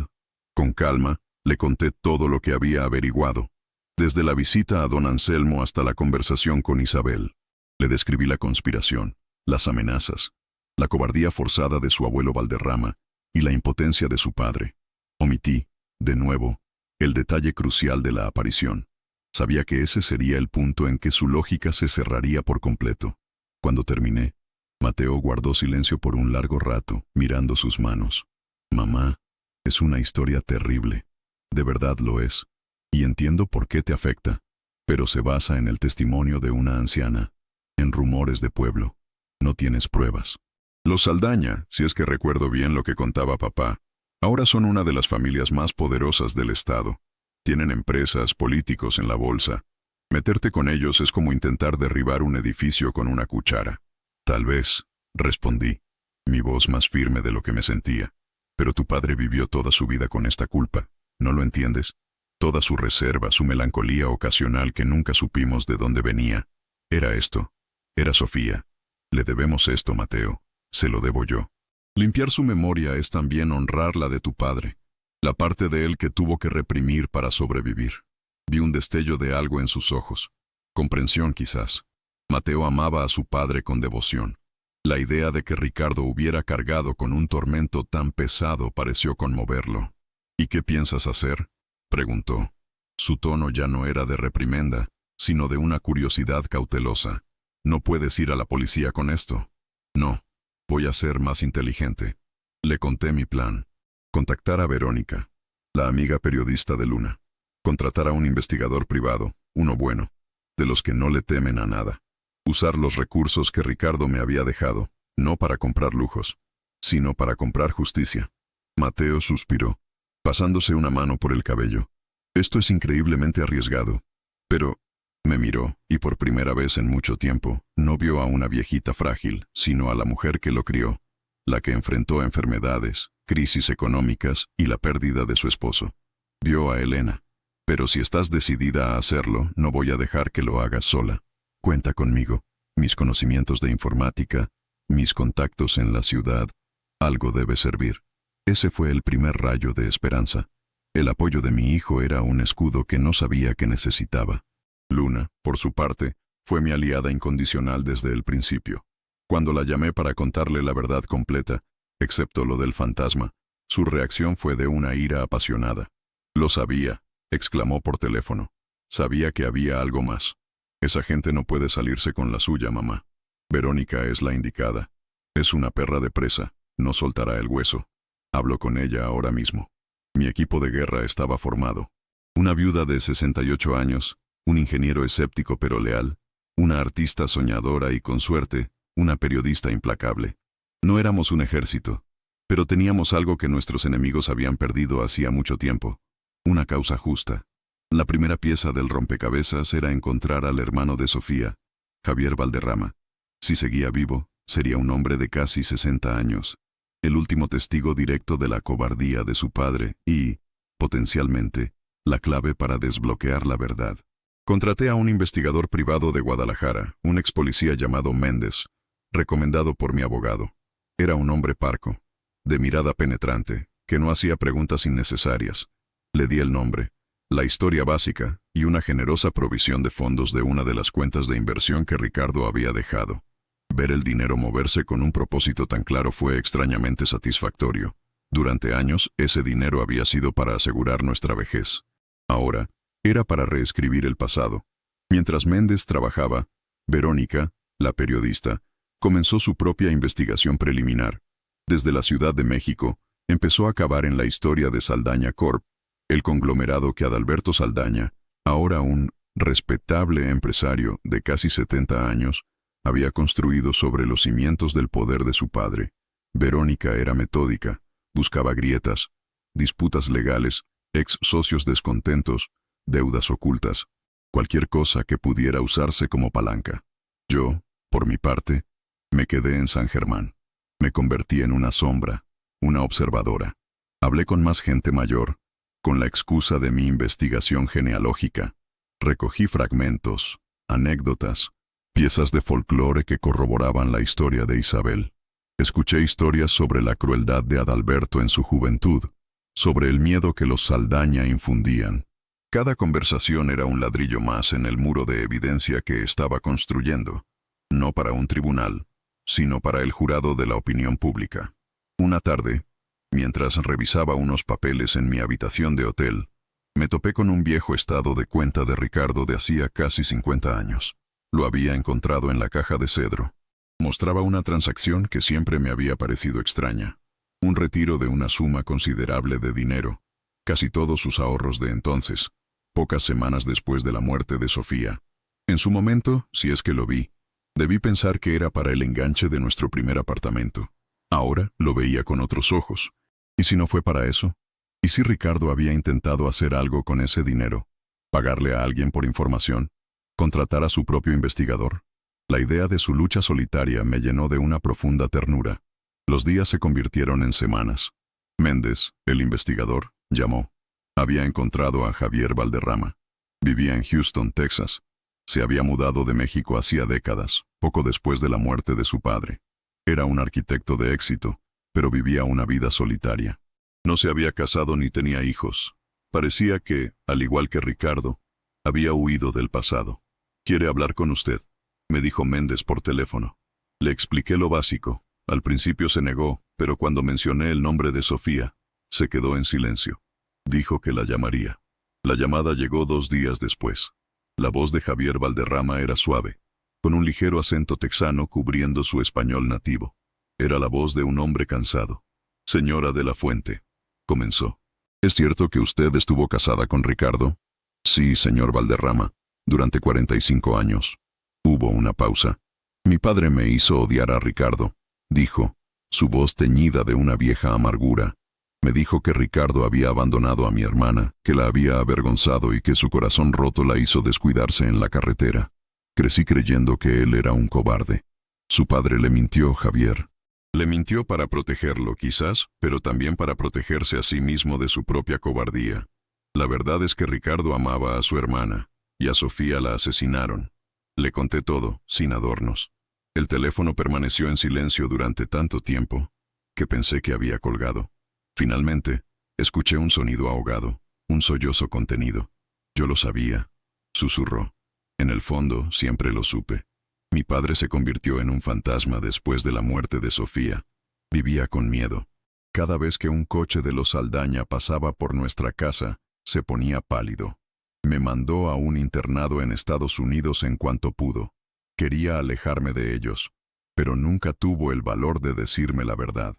Con calma, le conté todo lo que había averiguado. Desde la visita a don Anselmo hasta la conversación con Isabel. Le describí la conspiración, las amenazas, la cobardía forzada de su abuelo Valderrama y la impotencia de su padre. Omití, de nuevo, el detalle crucial de la aparición. Sabía que ese sería el punto en que su lógica se cerraría por completo. Cuando terminé, Mateo guardó silencio por un largo rato, mirando sus manos. «Mamá, es una historia terrible. De verdad lo es. Y entiendo por qué te afecta, pero se basa en el testimonio de una anciana, en rumores de pueblo. No tienes pruebas. Los Saldaña, si es que recuerdo bien lo que contaba papá, ahora son una de las familias más poderosas del estado. Tienen empresas, políticos en la bolsa. Meterte con ellos es como intentar derribar un edificio con una cuchara». «Tal vez», respondí, mi voz más firme de lo que me sentía. «Pero tu padre vivió toda su vida con esta culpa. ¿No lo entiendes? Toda su reserva, su melancolía ocasional que nunca supimos de dónde venía. Era esto. Era Sofía. Le debemos esto, Mateo. Se lo debo yo. Limpiar su memoria es también honrar la de tu padre, la parte de él que tuvo que reprimir para sobrevivir». Vi un destello de algo en sus ojos. Comprensión, quizás. Mateo amaba a su padre con devoción. La idea de que Ricardo hubiera cargado con un tormento tan pesado pareció conmoverlo. «¿Y qué piensas hacer?», preguntó. Su tono ya no era de reprimenda, sino de una curiosidad cautelosa. «¿No puedes ir a la policía con esto?». «No, voy a ser más inteligente». Le conté mi plan. Contactar a Verónica, la amiga periodista de Luna. Contratar a un investigador privado, uno bueno, de los que no le temen a nada. Usar los recursos que Ricardo me había dejado, no para comprar lujos, sino para comprar justicia. Mateo suspiró, pasándose una mano por el cabello. «Esto es increíblemente arriesgado. Pero, Me miró, y por primera vez en mucho tiempo, no vio a una viejita frágil, sino a la mujer que lo crió, la que enfrentó enfermedades, crisis económicas y la pérdida de su esposo. Vio a Elena. Pero si estás decidida a hacerlo, no voy a dejar que lo hagas sola. Cuenta conmigo. Mis conocimientos de informática, mis contactos en la ciudad, algo debe servir. Ese fue el primer rayo de esperanza. El apoyo de mi hijo era un escudo que no sabía que necesitaba. Luna, por su parte, fue mi aliada incondicional desde el principio. Cuando la llamé para contarle la verdad completa, excepto lo del fantasma, su reacción fue de una ira apasionada. Lo sabía, exclamó por teléfono. Sabía que había algo más. Esa gente no puede salirse con la suya, mamá. Verónica es la indicada. Es una perra de presa, no soltará el hueso. Hablo con ella ahora mismo. Mi equipo de guerra estaba formado. Una viuda de 68 años, un ingeniero escéptico pero leal, una artista soñadora y con suerte, una periodista implacable. No éramos un ejército, pero teníamos algo que nuestros enemigos habían perdido hacía mucho tiempo. Una causa justa. La primera pieza del rompecabezas era encontrar al hermano de Sofía, Javier Valderrama. Si seguía vivo, sería un hombre de casi 60 años, el último testigo directo de la cobardía de su padre y, potencialmente, la clave para desbloquear la verdad. Contraté a un investigador privado de Guadalajara, un ex policía llamado Méndez, recomendado por mi abogado. Era un hombre parco, de mirada penetrante, que no hacía preguntas innecesarias. Le di el nombre, la historia básica y una generosa provisión de fondos de una de las cuentas de inversión que Ricardo había dejado. Ver el dinero moverse con un propósito tan claro fue extrañamente satisfactorio. Durante años, ese dinero había sido para asegurar nuestra vejez. Ahora, era para reescribir el pasado. Mientras Méndez trabajaba, Verónica, la periodista, comenzó su propia investigación preliminar. Desde la Ciudad de México, empezó a cavar en la historia de Saldaña Corp., el conglomerado que Adalberto Saldaña, ahora un respetable empresario de casi 70 años, había construido sobre los cimientos del poder de su padre. Verónica era metódica, buscaba grietas, disputas legales, ex socios descontentos, deudas ocultas, cualquier cosa que pudiera usarse como palanca. Yo, por mi parte, me quedé en San Germán. Me convertí en una sombra, una observadora. Hablé con más gente mayor, con la excusa de mi investigación genealógica. Recogí fragmentos, anécdotas, piezas de folclore que corroboraban la historia de Isabel. Escuché historias sobre la crueldad de Adalberto en su juventud, sobre el miedo que los Saldaña infundían. Cada conversación era un ladrillo más en el muro de evidencia que estaba construyendo, no para un tribunal, sino para el jurado de la opinión pública. Una tarde, mientras revisaba unos papeles en mi habitación de hotel, me topé con un viejo estado de cuenta de Ricardo de hacía casi 50 años. Lo había encontrado en la caja de cedro. Mostraba una transacción que siempre me había parecido extraña. Un retiro de una suma considerable de dinero, casi todos sus ahorros de entonces, pocas semanas después de la muerte de Sofía. En su momento, si es que lo vi, debí pensar que era para el enganche de nuestro primer apartamento. Ahora lo veía con otros ojos. ¿Y si no fue para eso? ¿Y si Ricardo había intentado hacer algo con ese dinero? ¿Pagarle a alguien por información? ¿Contratar a su propio investigador? La idea de su lucha solitaria me llenó de una profunda ternura. Los días se convirtieron en semanas. Méndez, el investigador, llamó. Había encontrado a Javier Valderrama. Vivía en Houston, Texas. Se había mudado de México hacía décadas, poco después de la muerte de su padre. Era un arquitecto de éxito, pero vivía una vida solitaria. No se había casado ni tenía hijos. Parecía que, al igual que Ricardo, había huido del pasado. «¿Quiere hablar con usted?», me dijo Méndez por teléfono. Le expliqué lo básico. Al principio se negó, pero cuando mencioné el nombre de Sofía, se quedó en silencio. Dijo que la llamaría. La llamada llegó 2 días después. La voz de Javier Valderrama era suave, con un ligero acento texano cubriendo su español nativo. Era la voz de un hombre cansado. «Señora de la Fuente», comenzó. «¿Es cierto que usted estuvo casada con Ricardo?». «Sí, señor Valderrama, durante 45 años». Hubo una pausa. «Mi padre me hizo odiar a Ricardo», dijo, su voz teñida de una vieja amargura. Me dijo que Ricardo había abandonado a mi hermana, que la había avergonzado y que su corazón roto la hizo descuidarse en la carretera. Crecí creyendo que él era un cobarde. Su padre le mintió, Javier. Le mintió para protegerlo, quizás, pero también para protegerse a sí mismo de su propia cobardía. La verdad es que Ricardo amaba a su hermana, y a Sofía la asesinaron. Le conté todo, sin adornos. El teléfono permaneció en silencio durante tanto tiempo, que pensé que había colgado. Finalmente, escuché un sonido ahogado, un sollozo contenido. Yo lo sabía, susurró. En el fondo, siempre lo supe. Mi padre se convirtió en un fantasma después de la muerte de Sofía. Vivía con miedo. Cada vez que un coche de los Saldaña pasaba por nuestra casa, se ponía pálido. Me mandó a un internado en Estados Unidos en cuanto pudo. Quería alejarme de ellos, pero nunca tuvo el valor de decirme la verdad.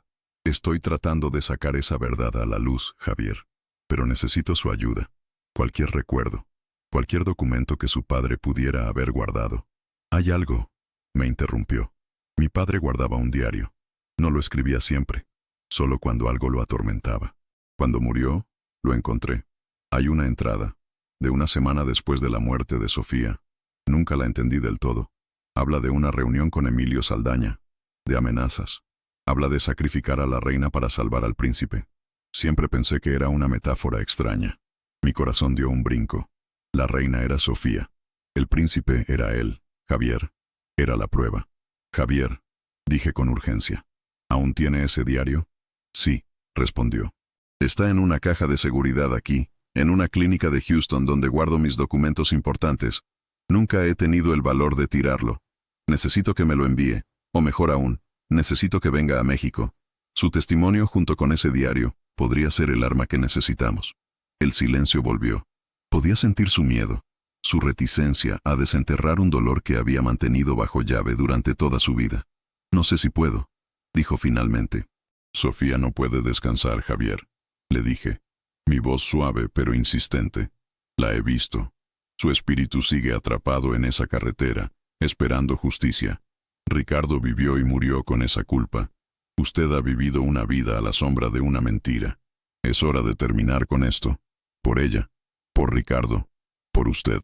Estoy tratando de sacar esa verdad a la luz, Javier, pero necesito su ayuda. Cualquier recuerdo, cualquier documento que su padre pudiera haber guardado. «Hay algo», me interrumpió. Mi padre guardaba un diario. No lo escribía siempre, solo cuando algo lo atormentaba. Cuando murió, lo encontré. Hay una entrada, de una semana después de la muerte de Sofía. Nunca la entendí del todo. Habla de una reunión con Emilio Saldaña, de amenazas. Habla de sacrificar a la reina para salvar al príncipe. Siempre pensé que era una metáfora extraña. Mi corazón dio un brinco. La reina era Sofía. El príncipe era él, Javier. Era la prueba. «Javier», dije con urgencia, «¿aún tiene ese diario?» «Sí», respondió. «Está en una caja de seguridad aquí, en una clínica de Houston donde guardo mis documentos importantes. Nunca he tenido el valor de tirarlo. Necesito que me lo envíe, o mejor aún, necesito que venga a México. Su testimonio junto con ese diario podría ser el arma que necesitamos». El silencio volvió. Podía sentir su miedo, su reticencia a desenterrar un dolor que había mantenido bajo llave durante toda su vida. «No sé si puedo», dijo finalmente. «Sofía no puede descansar, Javier», le dije. Mi voz suave pero insistente. «La he visto. Su espíritu sigue atrapado en esa carretera, esperando justicia. Ricardo vivió y murió con esa culpa. Usted ha vivido una vida a la sombra de una mentira. Es hora de terminar con esto. Por ella, por Ricardo, por usted».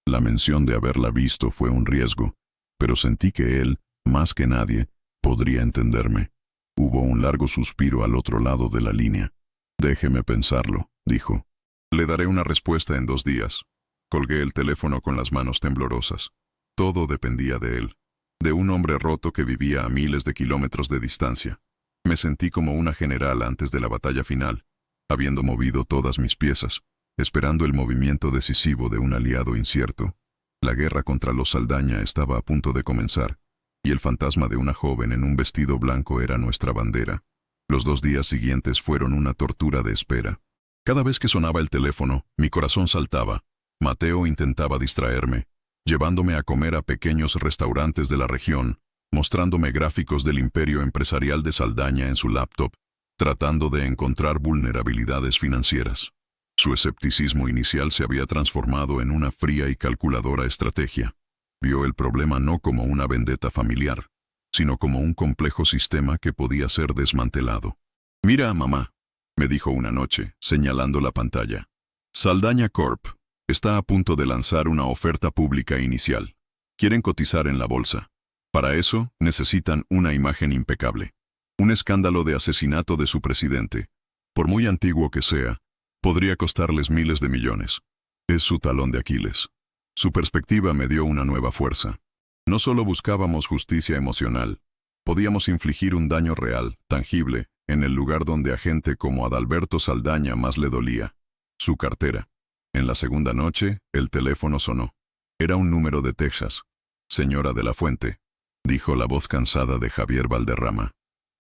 La mención de haberla visto fue un riesgo, pero sentí que él, más que nadie, podría entenderme. Hubo un largo suspiro al otro lado de la línea. «Déjeme pensarlo», dijo. «Le daré una respuesta en 2 días». Colgué el teléfono con las manos temblorosas. Todo dependía de él, de un hombre roto que vivía a miles de kilómetros de distancia. Me sentí como una general antes de la batalla final, habiendo movido todas mis piezas, esperando el movimiento decisivo de un aliado incierto. La guerra contra los Saldaña estaba a punto de comenzar, y el fantasma de una joven en un vestido blanco era nuestra bandera. Los 2 días siguientes fueron una tortura de espera. Cada vez que sonaba el teléfono, mi corazón saltaba. Mateo intentaba distraerme, llevándome a comer a pequeños restaurantes de la región, mostrándome gráficos del imperio empresarial de Saldaña en su laptop, tratando de encontrar vulnerabilidades financieras. Su escepticismo inicial se había transformado en una fría y calculadora estrategia. Vio el problema no como una vendetta familiar, sino como un complejo sistema que podía ser desmantelado. «Mira, mamá», me dijo una noche, señalando la pantalla. «Saldaña Corp. Está a punto de lanzar una oferta pública inicial. Quieren cotizar en la bolsa. Para eso, necesitan una imagen impecable. Un escándalo de asesinato de su presidente, por muy antiguo que sea, podría costarles miles de millones. Es su talón de Aquiles». Su perspectiva me dio una nueva fuerza. No solo buscábamos justicia emocional, podíamos infligir un daño real, tangible, en el lugar donde a gente como Adalberto Saldaña más le dolía: su cartera. En la segunda noche, el teléfono sonó. Era un número de Texas. «Señora de la Fuente», dijo la voz cansada de Javier Valderrama.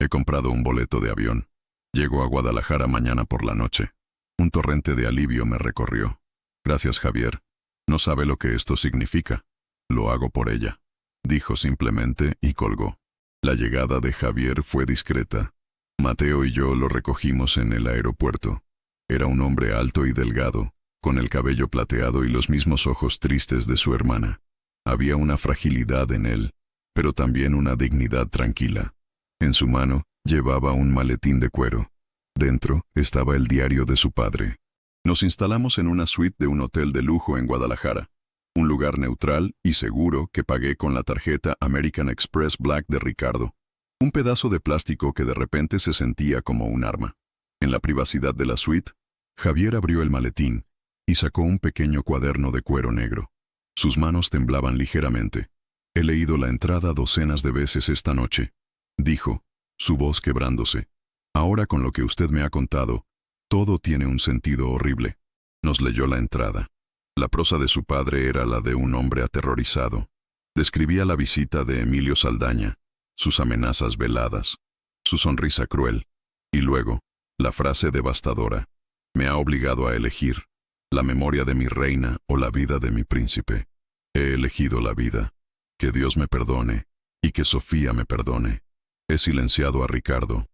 «He comprado un boleto de avión. Llego a Guadalajara mañana por la noche». Un torrente de alivio me recorrió. «Gracias, Javier. No sabe lo que esto significa. Lo hago por ella», dijo simplemente y colgó. La llegada de Javier fue discreta. Mateo y yo lo recogimos en el aeropuerto. Era un hombre alto y delgado, con el cabello plateado y los mismos ojos tristes de su hermana. Había una fragilidad en él, pero también una dignidad tranquila. En su mano llevaba un maletín de cuero. Dentro estaba el diario de su padre. Nos instalamos en una suite de un hotel de lujo en Guadalajara, un lugar neutral y seguro que pagué con la tarjeta American Express Black de Ricardo, un pedazo de plástico que de repente se sentía como un arma. En la privacidad de la suite, Javier abrió el maletín y sacó un pequeño cuaderno de cuero negro. Sus manos temblaban ligeramente. «He leído la entrada docenas de veces esta noche», dijo, su voz quebrándose. «Ahora con lo que usted me ha contado, todo tiene un sentido horrible». Nos leyó la entrada. La prosa de su padre era la de un hombre aterrorizado. Describía la visita de Emilio Saldaña, sus amenazas veladas, su sonrisa cruel, y luego, la frase devastadora: «Me ha obligado a elegir la memoria de mi reina o la vida de mi príncipe. He elegido la vida. Que Dios me perdone, y que Sofía me perdone. He silenciado a Ricardo.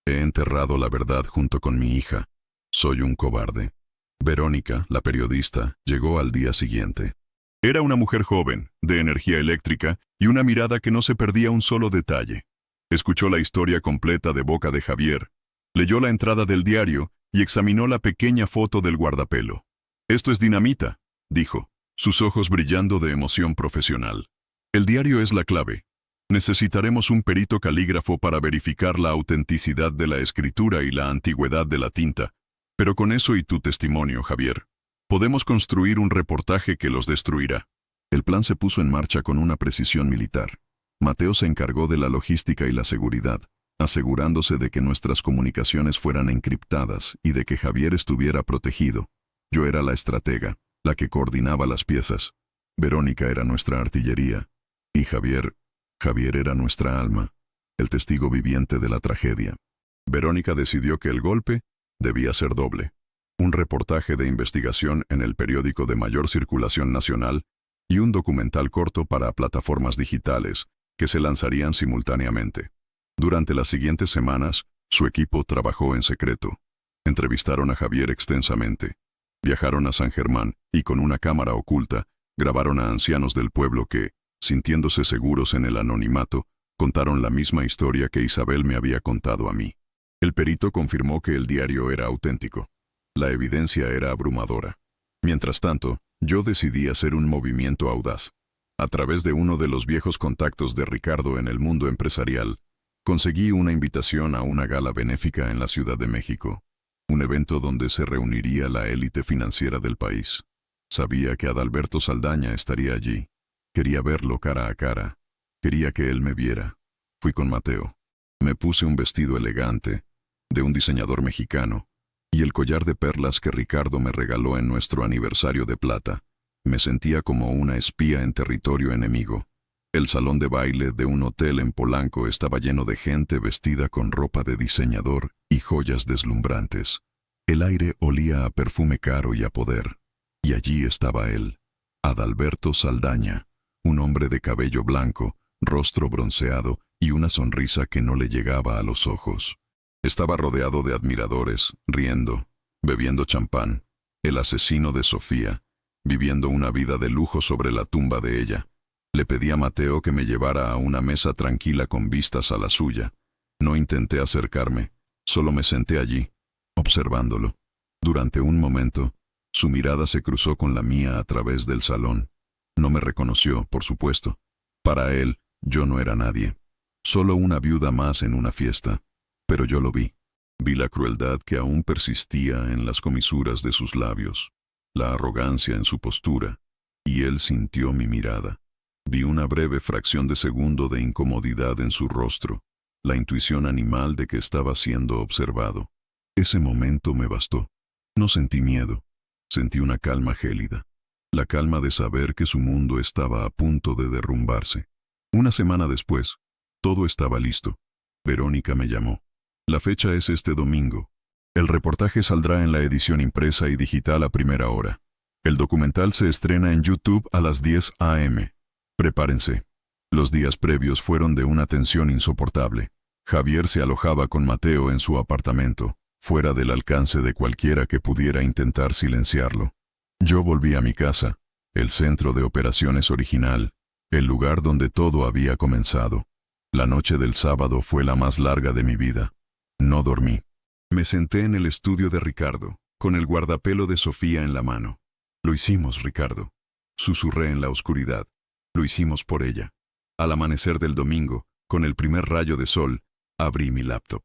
He enterrado la verdad junto con mi hija. Soy un cobarde». Verónica, la periodista, llegó al día siguiente. Era una mujer joven, de energía eléctrica y una mirada que no se perdía un solo detalle. Escuchó la historia completa de boca de Javier, leyó la entrada del diario y examinó la pequeña foto del guardapelo. «Esto es dinamita», dijo, sus ojos brillando de emoción profesional. «El diario es la clave. Necesitaremos un perito calígrafo para verificar la autenticidad de la escritura y la antigüedad de la tinta. Pero con eso y tu testimonio, Javier, podemos construir un reportaje que los destruirá». El plan se puso en marcha con una precisión militar. Mateo se encargó de la logística y la seguridad, asegurándose de que nuestras comunicaciones fueran encriptadas y de que Javier estuviera protegido. Yo era la estratega, la que coordinaba las piezas. Verónica era nuestra artillería. Y Javier era nuestra alma, el testigo viviente de la tragedia. Verónica decidió que el golpe debía ser doble: un reportaje de investigación en el periódico de mayor circulación nacional y un documental corto para plataformas digitales que se lanzarían simultáneamente. Durante las siguientes semanas, su equipo trabajó en secreto. Entrevistaron a Javier extensamente. Viajaron a San Germán y con una cámara oculta grabaron a ancianos del pueblo que, sintiéndose seguros en el anonimato, contaron la misma historia que Isabel me había contado a mí. El perito confirmó que el diario era auténtico. La evidencia era abrumadora. Mientras tanto, yo decidí hacer un movimiento audaz. A través de uno de los viejos contactos de Ricardo en el mundo empresarial, conseguí una invitación a una gala benéfica en la Ciudad de México, un evento donde se reuniría la élite financiera del país. Sabía que Adalberto Saldaña estaría allí. Quería verlo cara a cara. Quería que él me viera. Fui con Mateo. Me puse un vestido elegante, de un diseñador mexicano, y el collar de perlas que Ricardo me regaló en nuestro aniversario de plata. Me sentía como una espía en territorio enemigo. El salón de baile de un hotel en Polanco estaba lleno de gente vestida con ropa de diseñador y joyas deslumbrantes. El aire olía a perfume caro y a poder. Y allí estaba él, Adalberto Saldaña, un hombre de cabello blanco, rostro bronceado y una sonrisa que no le llegaba a los ojos. Estaba rodeado de admiradores, riendo, bebiendo champán, el asesino de Sofía, viviendo una vida de lujo sobre la tumba de ella. Le pedí a Mateo que me llevara a una mesa tranquila con vistas a la suya. No intenté acercarme, solo me senté allí, observándolo. Durante un momento, su mirada se cruzó con la mía a través del salón. No me reconoció, por supuesto. Para él, yo no era nadie. Solo una viuda más en una fiesta. Pero yo lo vi. Vi la crueldad que aún persistía en las comisuras de sus labios, la arrogancia en su postura, y él sintió mi mirada. Vi una breve fracción de segundo de incomodidad en su rostro, la intuición animal de que estaba siendo observado. Ese momento me bastó. No sentí miedo, sentí una calma gélida, la calma de saber que su mundo estaba a punto de derrumbarse. Una semana después, todo estaba listo. Verónica me llamó. La fecha es este domingo. El reportaje saldrá en la edición impresa y digital a primera hora. El documental se estrena en YouTube a las 10 a.m. Prepárense. Los días previos fueron de una tensión insoportable. Javier se alojaba con Mateo en su apartamento, fuera del alcance de cualquiera que pudiera intentar silenciarlo. Yo volví a mi casa, el centro de operaciones original, el lugar donde todo había comenzado. La noche del sábado fue la más larga de mi vida. No dormí. Me senté en el estudio de Ricardo, con el guardapelo de Sofía en la mano. Lo hicimos, Ricardo. Susurré en la oscuridad. Lo hicimos por ella. Al amanecer del domingo, con el primer rayo de sol, abrí mi laptop.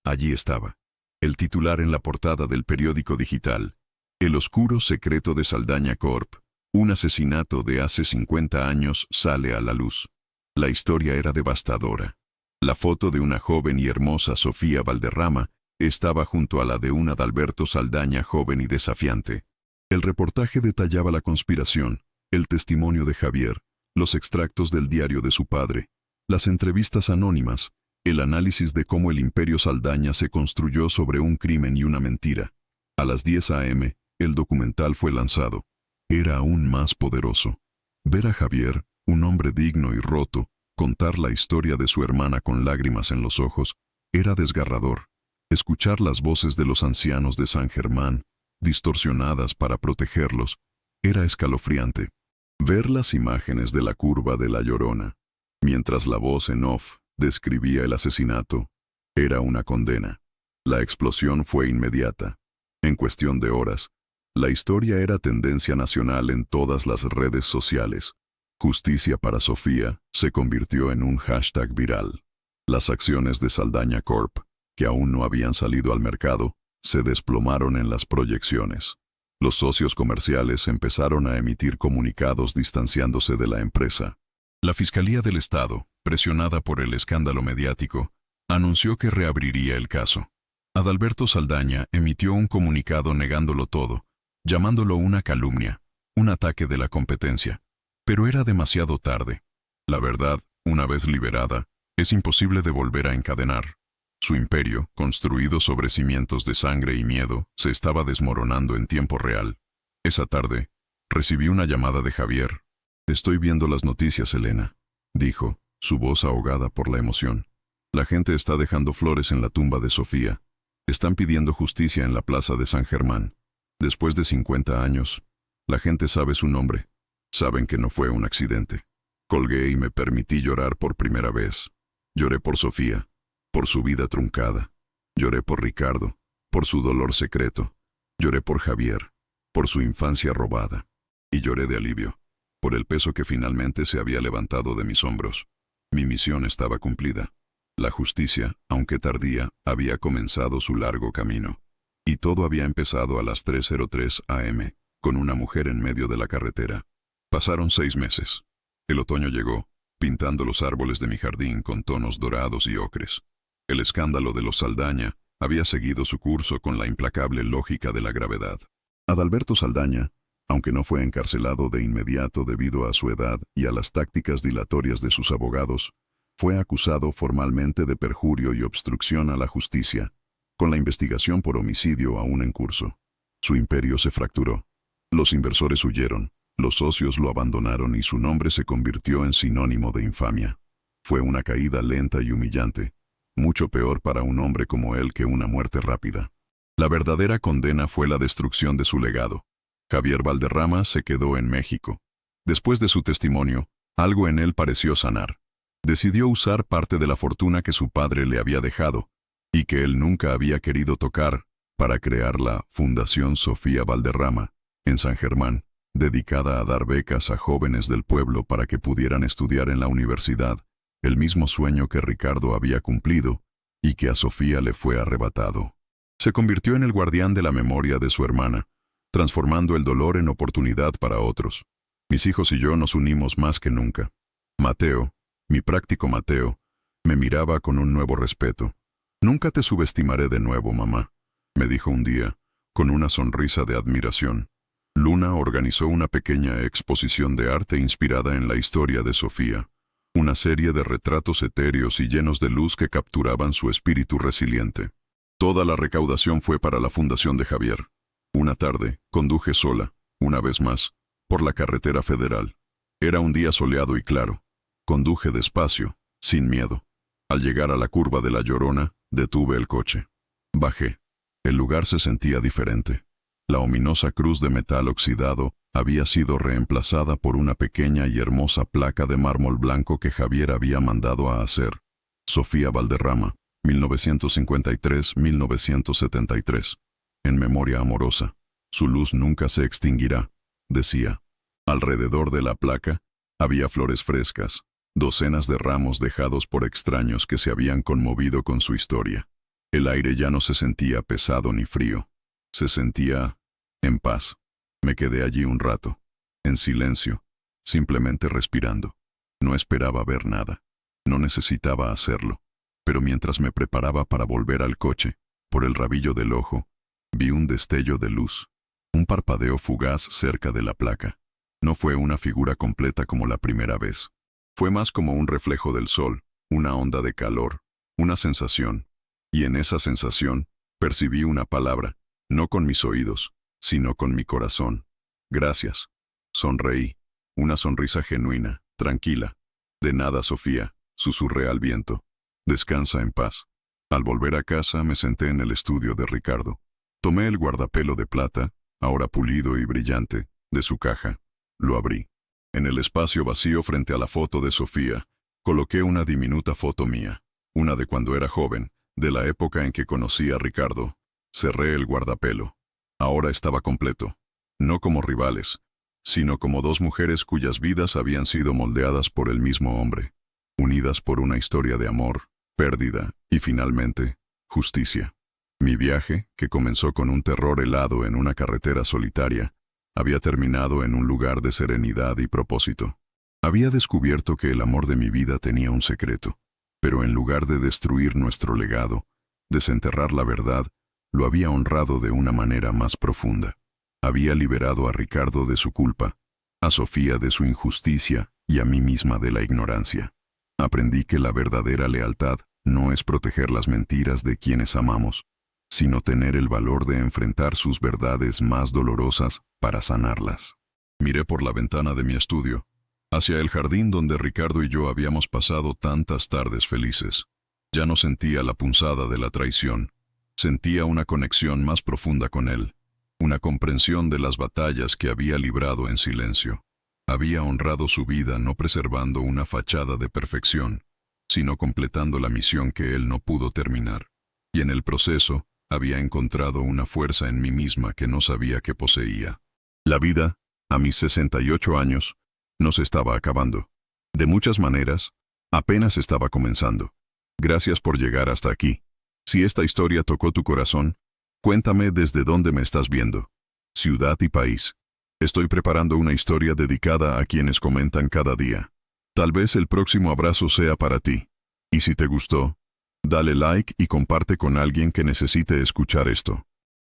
Allí estaba. El titular en la portada del periódico digital. El oscuro secreto de Saldaña Corp. Un asesinato de hace 50 años sale a la luz. La historia era devastadora. La foto de una joven y hermosa Sofía Valderrama estaba junto a la de un Adalberto Saldaña joven y desafiante. El reportaje detallaba la conspiración, el testimonio de Javier, los extractos del diario de su padre, las entrevistas anónimas, el análisis de cómo el imperio Saldaña se construyó sobre un crimen y una mentira. A las 10 a.m., el documental fue lanzado. Era aún más poderoso. Ver a Javier, un hombre digno y roto, contar la historia de su hermana con lágrimas en los ojos, era desgarrador. Escuchar las voces de los ancianos de San Germán, distorsionadas para protegerlos, era escalofriante. Ver las imágenes de la curva de La Llorona, mientras la voz en off describía el asesinato, era una condena. La explosión fue inmediata. En cuestión de horas, la historia era tendencia nacional en todas las redes sociales. Justicia para Sofía se convirtió en un hashtag viral. Las acciones de Saldaña Corp, que aún no habían salido al mercado, se desplomaron en las proyecciones. Los socios comerciales empezaron a emitir comunicados distanciándose de la empresa. La Fiscalía del Estado, presionada por el escándalo mediático, anunció que reabriría el caso. Adalberto Saldaña emitió un comunicado negándolo todo, llamándolo una calumnia, un ataque de la competencia. Pero era demasiado tarde. La verdad, una vez liberada, es imposible de volver a encadenar. Su imperio, construido sobre cimientos de sangre y miedo, se estaba desmoronando en tiempo real. Esa tarde, recibí una llamada de Javier. «Estoy viendo las noticias, Elena», dijo, su voz ahogada por la emoción. «La gente está dejando flores en la tumba de Sofía. Están pidiendo justicia en la plaza de San Germán. Después de 50 años, la gente sabe su nombre. Saben que no fue un accidente». Colgué y me permití llorar por primera vez. Lloré por Sofía, por su vida truncada. Lloré por Ricardo, por su dolor secreto. Lloré por Javier, por su infancia robada. Y lloré de alivio, por el peso que finalmente se había levantado de mis hombros. Mi misión estaba cumplida. La justicia, aunque tardía, había comenzado su largo camino. Y todo había empezado a las 3:03 a.m., con una mujer en medio de la carretera. Pasaron 6 meses. El otoño llegó, pintando los árboles de mi jardín con tonos dorados y ocres. El escándalo de los Saldaña había seguido su curso con la implacable lógica de la gravedad. Adalberto Saldaña, aunque no fue encarcelado de inmediato debido a su edad y a las tácticas dilatorias de sus abogados, fue acusado formalmente de perjurio y obstrucción a la justicia, con la investigación por homicidio aún en curso. Su imperio se fracturó. Los inversores huyeron, los socios lo abandonaron y su nombre se convirtió en sinónimo de infamia. Fue una caída lenta y humillante, mucho peor para un hombre como él que una muerte rápida. La verdadera condena fue la destrucción de su legado. Javier Valderrama se quedó en México. Después de su testimonio, algo en él pareció sanar. Decidió usar parte de la fortuna que su padre le había dejado, y que él nunca había querido tocar, para crear la Fundación Sofía Valderrama, en San Germán, dedicada a dar becas a jóvenes del pueblo para que pudieran estudiar en la universidad, el mismo sueño que Ricardo había cumplido y que a Sofía le fue arrebatado. Se convirtió en el guardián de la memoria de su hermana, transformando el dolor en oportunidad para otros. Mis hijos y yo nos unimos más que nunca. Mateo, mi práctico Mateo, me miraba con un nuevo respeto. «Nunca te subestimaré de nuevo, mamá», me dijo un día, con una sonrisa de admiración. Luna organizó una pequeña exposición de arte inspirada en la historia de Sofía, una serie de retratos etéreos y llenos de luz que capturaban su espíritu resiliente. Toda la recaudación fue para la fundación de Javier. Una tarde, conduje sola, una vez más, por la carretera federal. Era un día soleado y claro. Conduje despacio, sin miedo. Al llegar a la curva de La Llorona, detuve el coche. Bajé. El lugar se sentía diferente. La ominosa cruz de metal oxidado había sido reemplazada por una pequeña y hermosa placa de mármol blanco que Javier había mandado a hacer. Sofía Valderrama, 1953-1973. En memoria amorosa. Su luz nunca se extinguirá, decía. Alrededor de la placa había flores frescas, docenas de ramos dejados por extraños que se habían conmovido con su historia. El aire ya no se sentía pesado ni frío. Se sentía en paz. Me quedé allí un rato, en silencio, simplemente respirando. No esperaba ver nada. No necesitaba hacerlo. Pero mientras me preparaba para volver al coche, por el rabillo del ojo, vi un destello de luz. Un parpadeo fugaz cerca de la placa. No fue una figura completa como la primera vez. Fue más como un reflejo del sol, una onda de calor, una sensación. Y en esa sensación, percibí una palabra, no con mis oídos, sino con mi corazón. Gracias. Sonreí. Una sonrisa genuina, tranquila. De nada, Sofía, susurré al viento. Descansa en paz. Al volver a casa me senté en el estudio de Ricardo. Tomé el guardapelo de plata, ahora pulido y brillante, de su caja. Lo abrí. En el espacio vacío frente a la foto de Sofía, coloqué una diminuta foto mía, una de cuando era joven, de la época en que conocí a Ricardo. Cerré el guardapelo. Ahora estaba completo. No como rivales, sino como dos mujeres cuyas vidas habían sido moldeadas por el mismo hombre, unidas por una historia de amor, pérdida y, finalmente, justicia. Mi viaje, que comenzó con un terror helado en una carretera solitaria, había terminado en un lugar de serenidad y propósito. Había descubierto que el amor de mi vida tenía un secreto, pero en lugar de destruir nuestro legado, desenterrar la verdad, lo había honrado de una manera más profunda. Había liberado a Ricardo de su culpa, a Sofía de su injusticia y a mí misma de la ignorancia. Aprendí que la verdadera lealtad no es proteger las mentiras de quienes amamos, sino tener el valor de enfrentar sus verdades más dolorosas para sanarlas. Miré por la ventana de mi estudio, hacia el jardín donde Ricardo y yo habíamos pasado tantas tardes felices. Ya no sentía la punzada de la traición, sentía una conexión más profunda con él, una comprensión de las batallas que había librado en silencio. Había honrado su vida no preservando una fachada de perfección, sino completando la misión que él no pudo terminar. Y en el proceso, había encontrado una fuerza en mí misma que no sabía que poseía. La vida, a mis 68 años, no se estaba acabando. De muchas maneras, apenas estaba comenzando. Gracias por llegar hasta aquí. Si esta historia tocó tu corazón, cuéntame desde dónde me estás viendo. Ciudad y país. Estoy preparando una historia dedicada a quienes comentan cada día. Tal vez el próximo abrazo sea para ti. Y si te gustó, dale like y comparte con alguien que necesite escuchar esto.